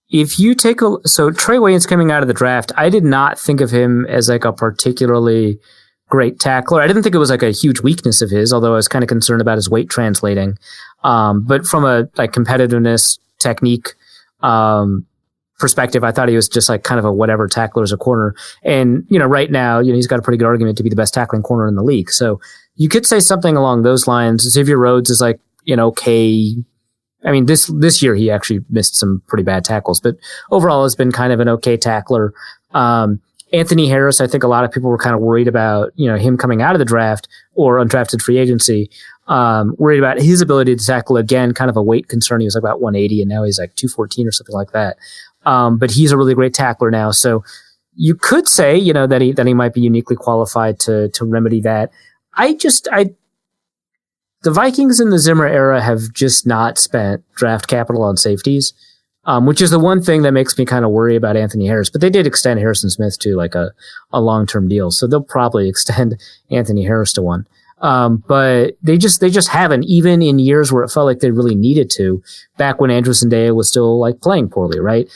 If you take so Trey Waynes coming out of the draft, I did not think of him as a particularly great tackler. I didn't think it was a huge weakness of his, although I was kind of concerned about his weight translating. But from a competitiveness, technique perspective, I thought he was just kind of a whatever tackler as a corner. And right now, he's got a pretty good argument to be the best tackling corner in the league. So you could say something along those lines. Xavier Rhodes is okay. I mean, this year he actually missed some pretty bad tackles, but overall has been kind of an okay tackler. Anthony Harris, I think a lot of people were kind of worried about, him coming out of the draft or undrafted free agency, worried about his ability to tackle. Again, kind of a weight concern. He was about 180 and now he's 214 or something like that. But he's a really great tackler now. So you could say, that he might be uniquely qualified to remedy that. The Vikings in the Zimmer era have just not spent draft capital on safeties. Which is the one thing that makes me kind of worry about Anthony Harris. But they did extend Harrison Smith to a long-term deal. So they'll probably extend Anthony Harris to one. But they just haven't, even in years where it felt like they really needed to, back when Andrew Sandea was still playing poorly, right?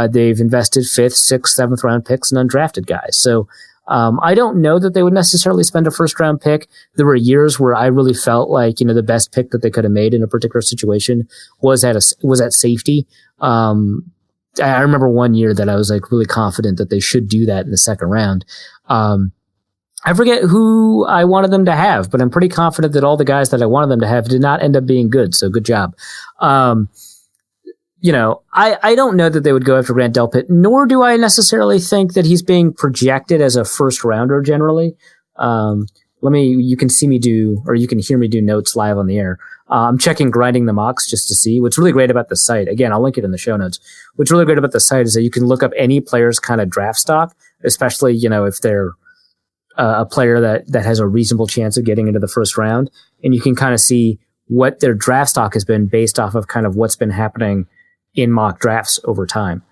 They've invested 5th, 6th, 7th round picks in undrafted guys. So, I don't know that they would necessarily spend a first round pick. There were years where I really felt like, the best pick that they could have made in a particular situation was at safety. I remember one year that I was like really confident that they should do that in the second round. I forget who I wanted them to have, but I'm pretty confident that all the guys that I wanted them to have did not end up being good. So good job. I don't know that they would go after Grant Delpit, nor do I necessarily think that he's being projected as a first rounder generally. You can see me you can hear me do notes live on the air. I'm checking Grinding the Mocks just to see. What's really great about the site, again, I'll link it in the show notes. What's really great about the site is that you can look up any player's kind of draft stock, especially, if they're a player that has a reasonable chance of getting into the first round. And you can kind of see what their draft stock has been based off of kind of what's been happening in mock drafts over time.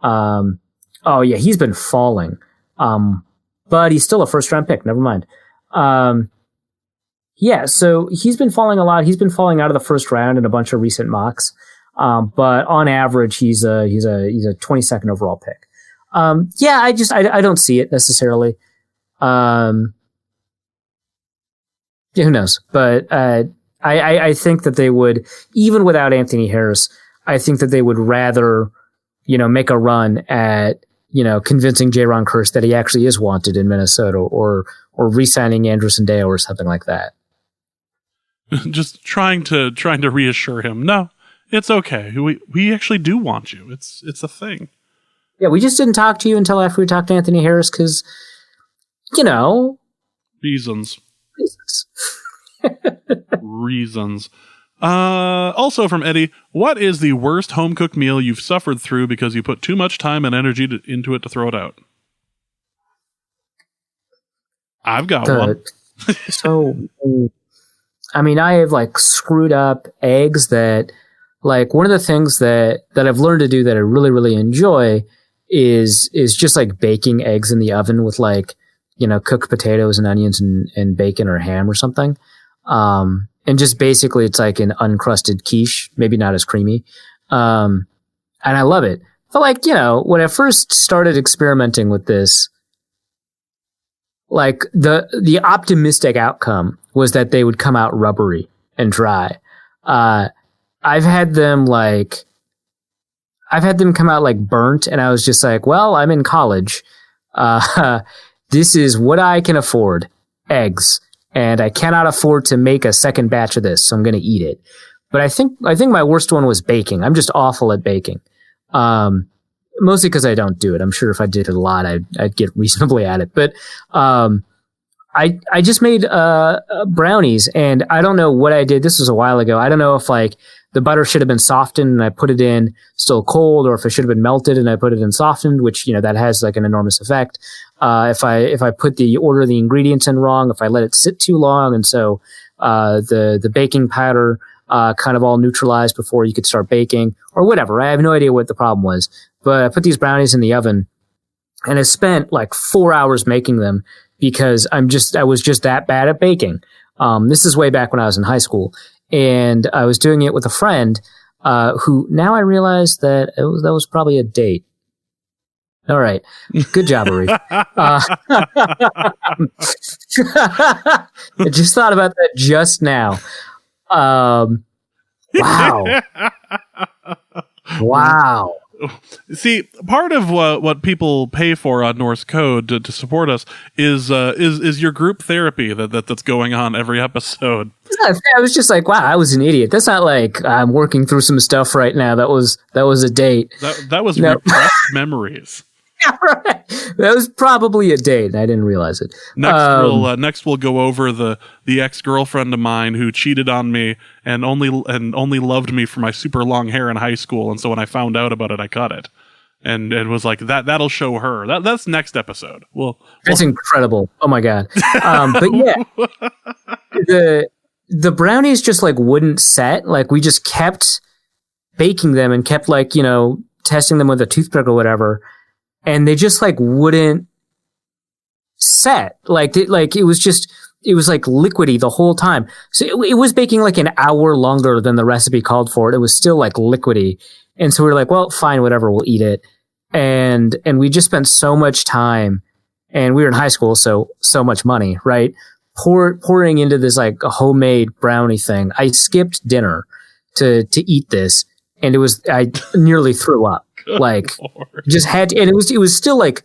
He's been falling. But he's still a first round pick. Never mind. So he's been falling a lot. He's been falling out of the first round in a bunch of recent mocks. But on average, he's a 22nd overall pick. I don't see it necessarily. Who knows? But, I think that they would, even without Anthony Harris, I think that they would rather, make a run at, convincing Jaron Kearse that he actually is wanted in Minnesota or re-signing Andrew Sandeo or something like that. Just trying to reassure him. No, it's okay. We actually do want you. It's a thing. Yeah, we just didn't talk to you until after we talked to Anthony Harris because, reasons. Reasons. Also from Eddie, what is the worst home-cooked meal you've suffered through because you put too much time and energy into it to throw it out? I've got one. So, I have screwed up eggs that, one of the things that I've learned to do that I really, really enjoy is just baking eggs in the oven with cooked potatoes and onions and bacon or ham or something. And just basically it's like an uncrusted quiche, maybe not as creamy. And I love it. But when I first started experimenting with this, the optimistic outcome was that they would come out rubbery and dry. I've had them come out burnt, and I was just well, I'm in college. This is what I can afford. Eggs. And I cannot afford to make a second batch of this, so I'm going to eat it. But I think my worst one was baking. I'm just awful at baking. Mostly because I don't do it. I'm sure if I did it a lot, I'd get reasonably at it. But I just made brownies, and I don't know what I did. This was a while ago. I don't know if the butter should have been softened and I put it in still cold, or if it should have been melted and I put it in softened, which that has an enormous effect. If I put the order of the ingredients in wrong, if I let it sit too long, and so the baking powder kind of all neutralized before you could start baking, or whatever. I have no idea what the problem was. But I put these brownies in the oven, and I spent 4 hours making them because I was just that bad at baking. This is way back when I was in high school, and I was doing it with a friend who now I realize that that was probably a date. All right. Good job, Arif. I just thought about that just now. Wow. Wow. See, part of what people pay for on Norse Code to support us is your group therapy that's going on every episode. I was just wow, I was an idiot. That's not I'm working through some stuff right now. That was a date. That was repressed memories. Yeah, right. That was probably a date. I didn't realize it. Next we'll go over the ex-girlfriend of mine who cheated on me and only loved me for my super long hair in high school. And so when I found out about it, I cut it. And it was that'll show her. That's next episode. That's incredible. Oh my God. But yeah, the brownies just wouldn't set. We just kept baking them and kept testing them with a toothpick or whatever. And they just wouldn't set. It was liquidy the whole time. So it was baking an hour longer than the recipe called for. It was still liquidy. And so we were well, fine, whatever, we'll eat it. And we just spent so much time and we were in high school, so much money, right? Pouring into this like a homemade brownie thing. I skipped dinner to eat this, and I nearly threw up. Like, just had to, and it was still like,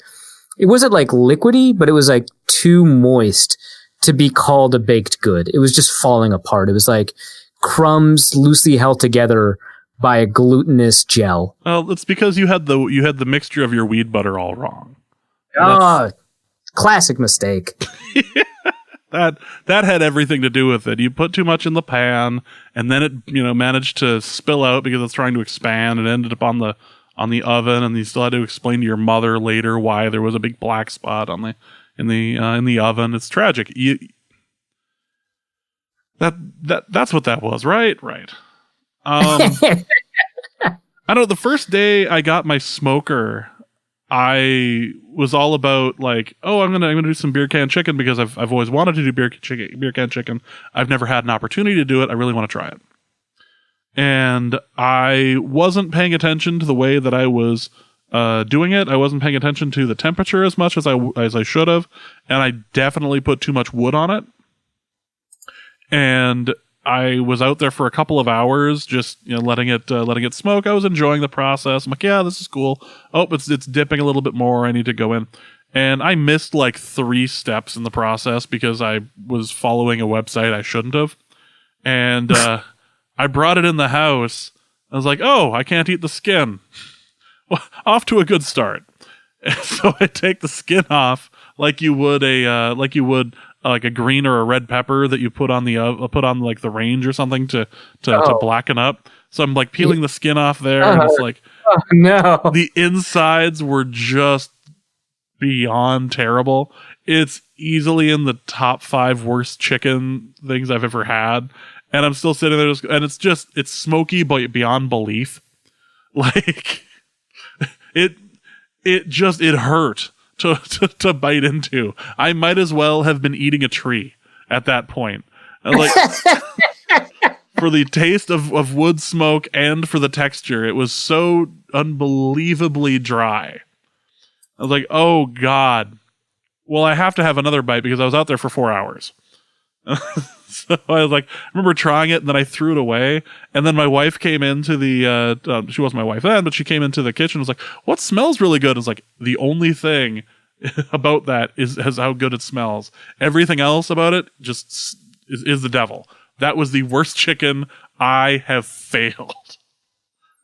it wasn't like liquidy, but it was like too moist to be called a baked good. It was just falling apart. It was like crumbs loosely held together by a glutinous gel. Well, it's because you had the mixture of your weed butter all wrong. Oh, classic mistake. That had everything to do with it. You put too much in the pan, and then it managed to spill out because it's trying to expand, and ended up on the oven, and you still had to explain to your mother later why there was a big black spot in the oven. It's tragic. That's what that was, right? Right. I know the first day I got my smoker, I was all about like, oh, I'm gonna do some beer can chicken because I've always wanted to do beer can chicken. I've never had an opportunity to do it. I really want to try it. And I wasn't paying attention to the way that I was doing it. I wasn't paying attention to the temperature as much as I should have, and I definitely put too much wood on it. And I was out there for a couple of hours, just letting it smoke. I was enjoying the process. I'm like, yeah, this is cool. Oh, it's dipping a little bit more. I need to go in, and I missed like 3 steps in the process because I was following a website I shouldn't have, and I brought it in the house. I was like, oh, I can't eat the skin. Well, off to a good start. And so I take the skin off like you would like a green or a red pepper that you put on like the range or something to blacken up. So I'm like peeling the skin off there, and it's like, oh, no, the insides were just beyond terrible. It's easily in the top 5 worst chicken things I've ever had, and I'm still sitting there, and it's smoky but beyond belief. Like it hurt to bite into. I might as well have been eating a tree at that point. Like, for the taste of wood smoke and for the texture, it was so unbelievably dry. I was like, oh God. Well, I have to have another bite because I was out there for 4 hours. So I was like, I remember trying it, and then I threw it away. And then my wife came into she wasn't my wife then, but she came into the kitchen and was like, what smells really good? It's like, the only thing about that is how good it smells. Everything else about it just is the devil. That was the worst chicken. I have failed.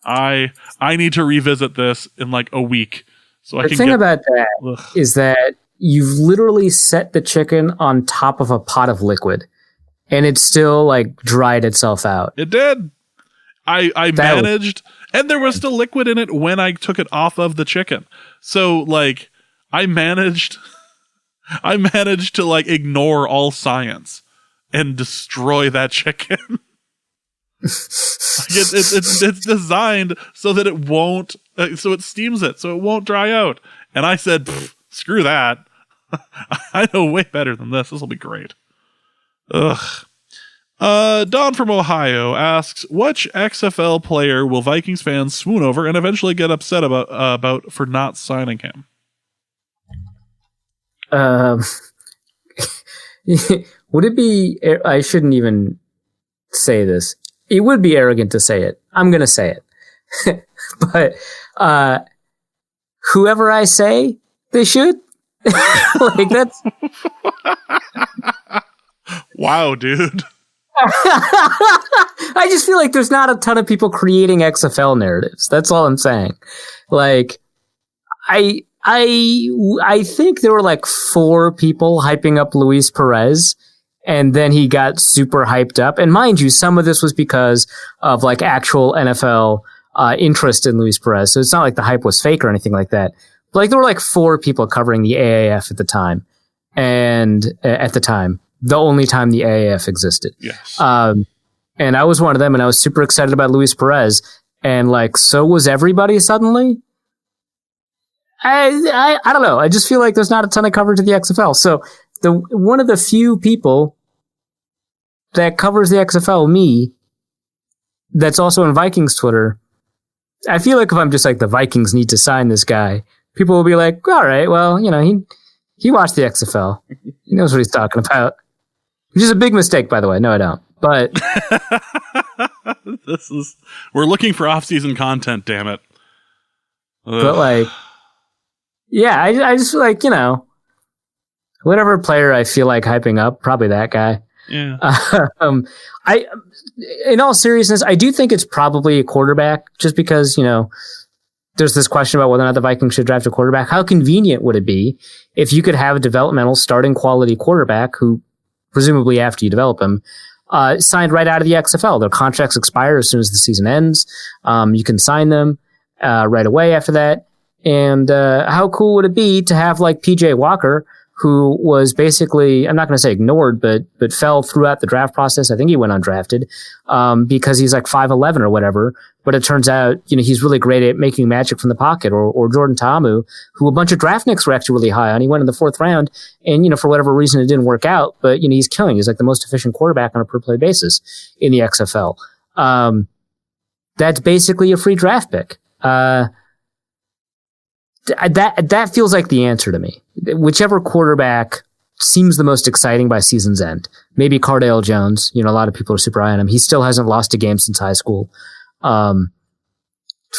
I need to revisit this in like a week. So I can. The thing about that is that you've literally set the chicken on top of a pot of liquid, and it still like dried itself out. It did. I managed, and there was still liquid in it when I took it off of the chicken. So like I managed to like ignore all science and destroy that chicken. It's designed so that it won't, so it steams it, so it won't dry out. And I said, screw that. I know way better than this. This will be great. Ugh. Don from Ohio asks, which XFL player will Vikings fans swoon over and eventually get upset about for not signing him? Would it be, I shouldn't even say this. It would be arrogant to say it. I'm going to say it. But whoever I say, they should. Like, that's wow, dude. I just feel like there's not a ton of people creating XFL narratives. That's all I'm saying. Like, I think there were like 4 people hyping up Luis Perez, and then he got super hyped up. And mind you, some of this was because of like actual NFL interest in Luis Perez. So it's not like the hype was fake or anything like that. But like there were like 4 people covering the AAF at the time. And the only time the AAF existed. Yes. And I was one of them, and I was super excited about Luis Perez. And like, so was everybody suddenly. I don't know. I just feel like there's not a ton of coverage of the XFL. So one of the few people that covers the XFL, me, that's also on Vikings Twitter, I feel like if I'm just like, the Vikings need to sign this guy, people will be like, all right, well, He watched the XFL. He knows what he's talking about. Which is a big mistake, by the way. No, I don't. But we're looking for off-season content, damn it. Ugh. But like, yeah, I just feel like, whatever player I feel like hyping up, probably that guy. Yeah. In all seriousness, I do think it's probably a quarterback, just because, there's this question about whether or not the Vikings should draft a quarterback. How convenient would it be if you could have a developmental starting quality quarterback who, presumably after you develop him, signed right out of the XFL? Their contracts expire as soon as the season ends. You can sign them right away after that. And how cool would it be to have like PJ Walker, who was basically, I'm not going to say ignored, but fell throughout the draft process. I think he went undrafted because he's like 5'11" or whatever. But it turns out, he's really great at making magic from the pocket. Or Jordan Ta'amu, who a bunch of draft nicks were actually really high on. He went in the 4th round, and for whatever reason it didn't work out. But he's killing. He's like the most efficient quarterback on a per play basis in the XFL. That's basically a free draft pick. That feels like the answer to me. Whichever quarterback seems the most exciting by season's end. Maybe Cardale Jones. A lot of people are super high on him. He still hasn't lost a game since high school. For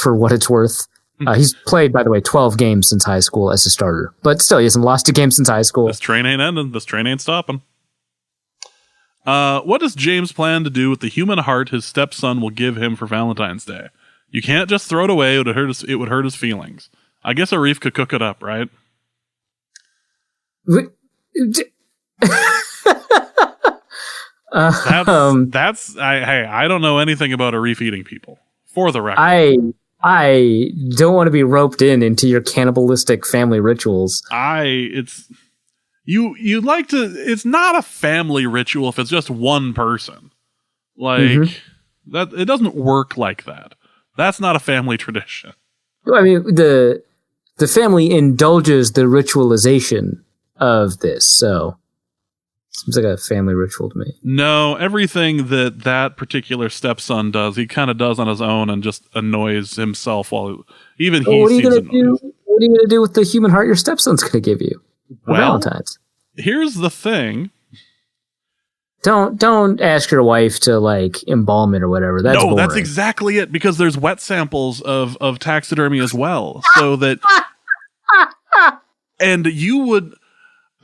what it's worth. He's played, by the way, 12 games since high school as a starter. But still, he hasn't lost a game since high school. This train ain't ending. This train ain't stopping. What does James plan to do with the human heart his stepson will give him for Valentine's Day? You can't just throw it away. It would hurt his feelings. I guess Arif could cook it up, right? I don't know anything about Arif eating people, for the record. I don't want to be roped into your cannibalistic family rituals. It's not a family ritual if it's just one person. That it doesn't work like that. That's not a family tradition. I mean, the family indulges the ritualization of this, so seems like a family ritual to me. No, everything that particular stepson does, he kind of does on his own and just annoys himself while even he seems annoyed. What are you going to do with the human heart your stepson's going to give you for Valentine's? Here's the thing. Don't ask your wife to like embalm it or whatever. That's boring. That's exactly it, because there's wet samples of taxidermy as well, so that and you would.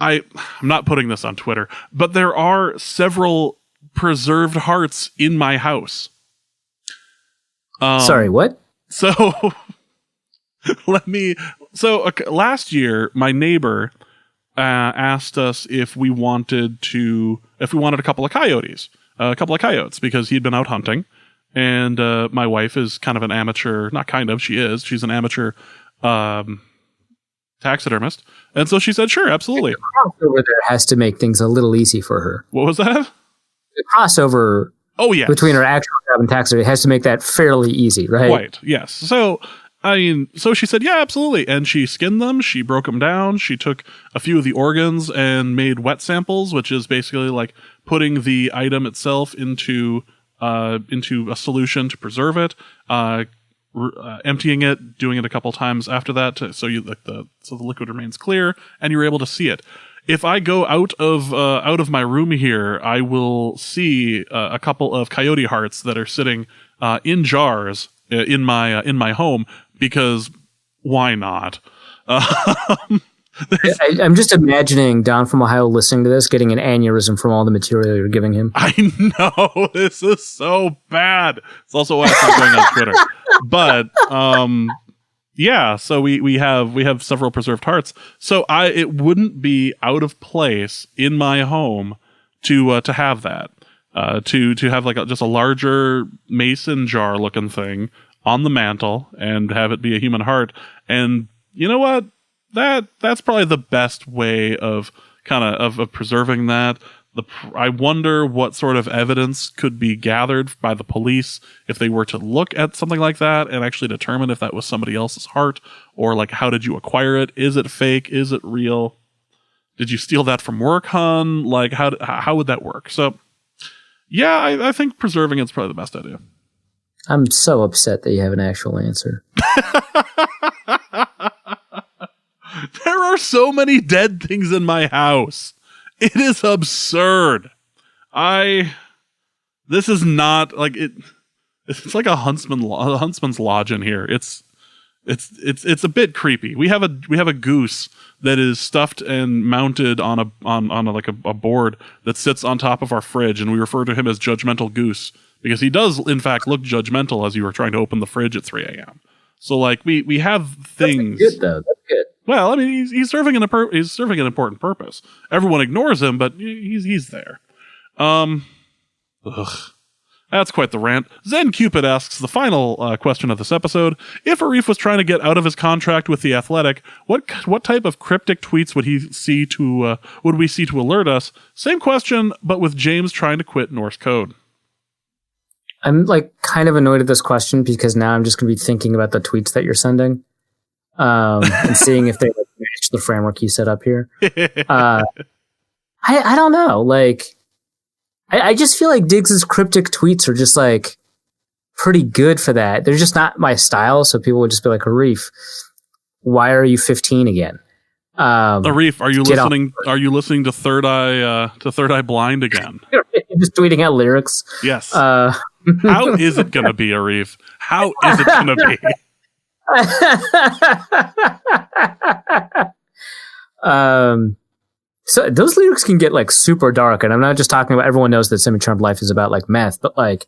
I'm not putting this on Twitter, but there are several preserved hearts in my house. Sorry, what? So last year, my neighbor asked us if we wanted a couple of coyotes, because he'd been out hunting, and my wife is kind of an amateur, she's an amateur taxidermist, and so she said, sure, absolutely. The crossover there has to make things a little easy for her. What was that? The crossover between her actual job and taxidermy has to make that fairly easy, right? Right, yes. So she said, yeah, absolutely. And she skinned them, she broke them down, she took a few of the organs and made wet samples, which is basically like putting the item itself into a solution to preserve it, emptying it, doing it a couple times after that, so the liquid remains clear and you're able to see it. If I go out of my room here, I will see a couple of coyote hearts that are sitting in jars in my home, because why not? I'm just imagining Don from Ohio listening to this, getting an aneurysm from all the material you're giving him. I know, this is so bad. It's also why it's not going on Twitter. But yeah, so we have several preserved hearts. So it wouldn't be out of place in my home to have that. To have like just a larger mason jar looking thing on the mantle and have it be a human heart. And you know what? That's probably the best way of of preserving that. I wonder what sort of evidence could be gathered by the police if they were to look at something like that and actually determine if that was somebody else's heart, or like, how did you acquire it? Is it fake? Is it real? Did you steal that from work, hon? Like, how would that work? So yeah, I think preserving it's probably the best idea. I'm so upset that you have an actual answer. There are so many dead things in my house. It is absurd. This is not like it. It's like a huntsman's lodge in here. It's a bit creepy. We have a goose that is stuffed and mounted on a board that sits on top of our fridge, and we refer to him as Judgmental Goose because he does in fact look judgmental as you were trying to open the fridge at 3 a.m. So like we have things. That's good though. That's good. Well, I mean, he's serving an important purpose. Everyone ignores him, but he's there. That's quite the rant. Zen Cupid asks the final question of this episode: if Arif was trying to get out of his contract with The Athletic, what type of cryptic tweets would we see to alert us? Same question, but with James trying to quit Norse Code. I'm like kind of annoyed at this question because now I'm just going to be thinking about the tweets that you're sending, and seeing if they like, match the framework you set up here. I don't know, like. I just feel like Diggs's cryptic tweets are just like pretty good for that. They're just not my style, so people would just be like, Arif, why are you 15 again? Arif, are you listening? Are you listening to Third Eye Blind again? Just tweeting out lyrics. Yes. How is it gonna be, Arif? How is it gonna be? So those lyrics can get like super dark, and I'm not just talking about. Everyone knows that Semi-Charmed Life is about like meth, but like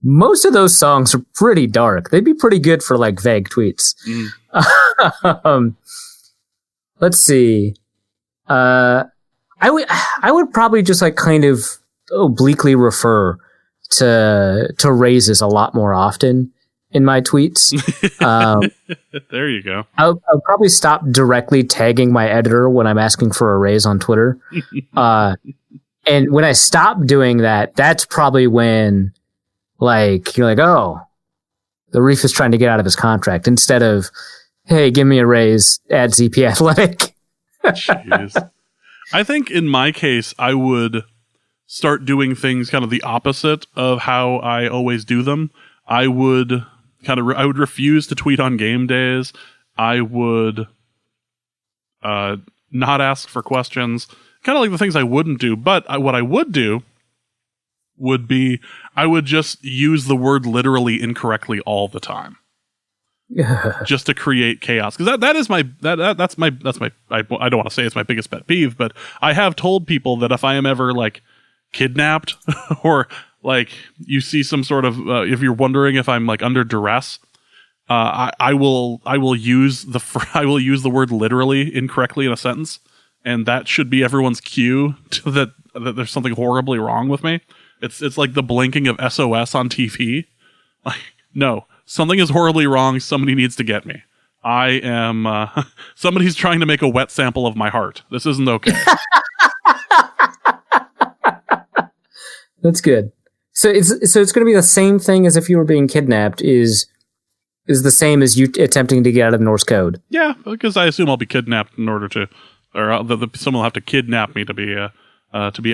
most of those songs are pretty dark. They'd be pretty good for like vague tweets. Let's see. I would probably just like kind of obliquely refer to raises a lot more often in my tweets. There you go. I'll probably stop directly tagging my editor when I'm asking for a raise on Twitter. And when I stop doing that, that's probably when like you're like, oh, the Reef is trying to get out of his contract instead of, hey, give me a raise at ZP Athletic. Jeez. I think in my case, I would start doing things kind of the opposite of how I always do them. I would refuse to tweet on game days. I would not ask for questions. Kind of like the things I wouldn't do. But what I would do would be I would just use the word literally incorrectly all the time. Just to create chaos. Because that's my I don't want to say it's my biggest pet peeve, but I have told people that if I am ever like kidnapped or like you see some sort of if you're wondering if I'm like under duress, I will use the word literally incorrectly in a sentence, and that should be everyone's cue to that there's something horribly wrong with me. It's like the blinking of SOS on TV. Like, no, something is horribly wrong. Somebody needs to get me. I am somebody's trying to make a wet sample of my heart. This isn't okay. That's good. So it's going to be the same thing as if you were being kidnapped. Is the same as you attempting to get out of the Norse Code. Yeah, because I assume I'll be kidnapped in order to, or someone will have to kidnap me to be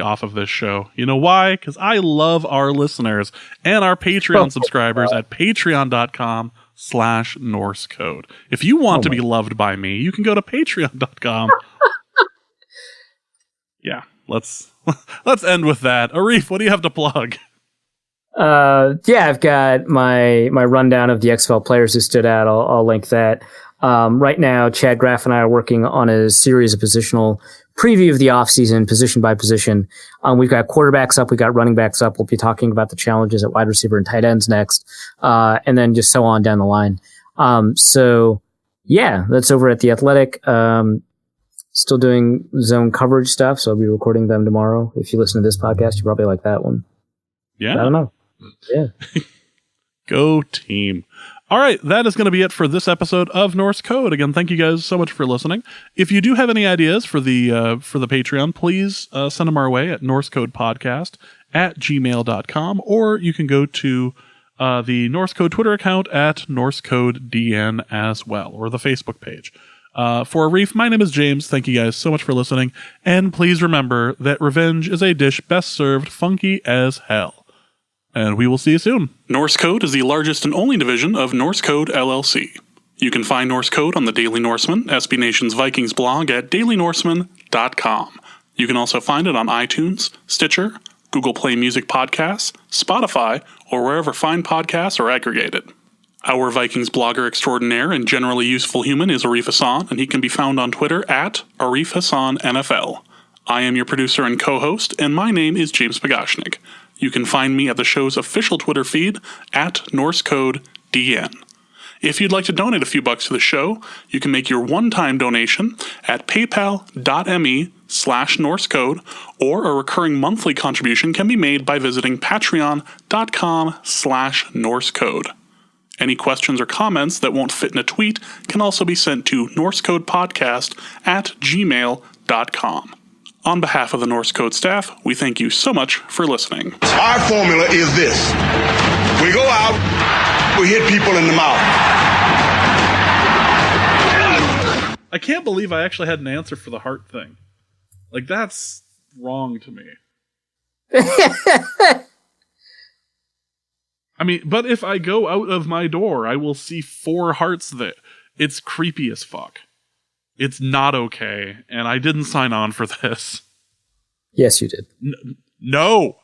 off of this show. You know why? Because I love our listeners and our Patreon subscribers at patreon.com/Norse Code. If you want to be loved by me, you can go to patreon.com. Yeah, let's end with that. Arif, what do you have to plug? I've got my rundown of the XFL players who stood out. I'll link that. Right now, Chad Graff and I are working on a series of positional preview of the offseason, position by position. We've got quarterbacks up. We've got running backs up. We'll be talking about the challenges at wide receiver and tight ends next. And then just so on down the line. So yeah, that's over at The Athletic. Still doing zone coverage stuff. So I'll be recording them tomorrow. If you listen to this podcast, you probably like that one. Yeah. I don't know. Yeah. Go team. All right, that is going to be it for this episode of Norse Code. Again, thank you guys so much for listening. If you do have any ideas for the Patreon, please send them our way at norsecodepodcast@gmail.com, or you can go to the Norse Code Twitter account at norsecodedn as well, or the Facebook page. For Arif, my name is James. Thank you guys so much for listening, and please remember that revenge is a dish best served funky as hell. And we will see you soon. Norse Code is the largest and only division of Norse Code LLC. You can find Norse Code on the Daily Norseman, SB Nation's Vikings blog at dailynorseman.com. You can also find it on iTunes, Stitcher, Google Play Music Podcasts, Spotify, or wherever fine podcasts are aggregated. Our Vikings blogger extraordinaire and generally useful human is Arif Hassan, and he can be found on Twitter at Arif Hassan NFL. I am your producer and co-host, and my name is James Pagashnik. You can find me at the show's official Twitter feed at norsecodepodcast. If you'd like to donate a few bucks to the show, you can make your one-time donation at paypal.me/norsecode, or a recurring monthly contribution can be made by visiting patreon.com/norsecode. Any questions or comments that won't fit in a tweet can also be sent to norsecodepodcast@gmail.com. On behalf of the Norse Code staff, we thank you so much for listening. Our formula is this. We go out, we hit people in the mouth. I can't believe I actually had an answer for the heart thing. Like, that's wrong to me. I mean, but if I go out of my door, I will see 4 hearts there. It's creepy as fuck. It's not okay, and I didn't sign on for this. Yes, you did. No.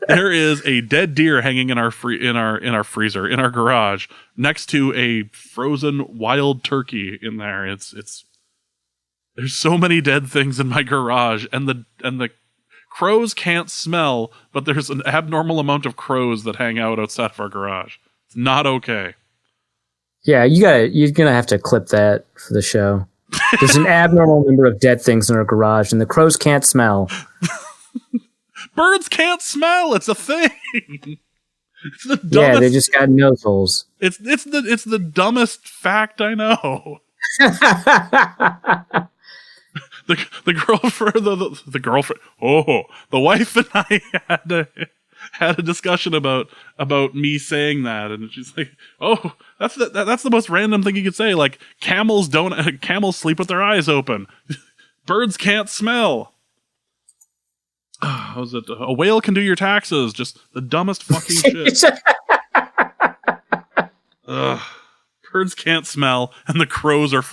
There is a dead deer hanging in our freezer, in our garage, next to a frozen wild turkey in there. It's there's so many dead things in my garage, and the crows can't smell, but there's an abnormal amount of crows that hang out outside of our garage. It's not okay. Yeah, you're gonna have to clip that for the show. There's an abnormal number of dead things in our garage, and the crows can't smell. Birds can't smell. It's a thing. It's the dumbest. Yeah, they just got nose holes. It's the dumbest fact I know. the girlfriend, the girlfriend. Oh, the wife and I had a discussion about me saying that, and she's like, "Oh, that's the most random thing you could say. Like camels sleep with their eyes open. Birds can't smell." Was it a whale can do your taxes? Just the dumbest fucking shit. Birds can't smell, and the crows are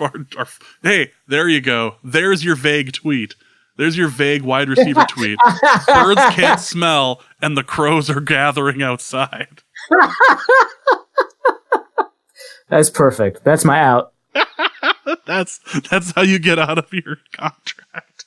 Hey, there you go. There's your vague tweet. There's your vague wide receiver tweet. Birds can't smell, and the crows are gathering outside. That's perfect. That's my out. That's how you get out of your contract.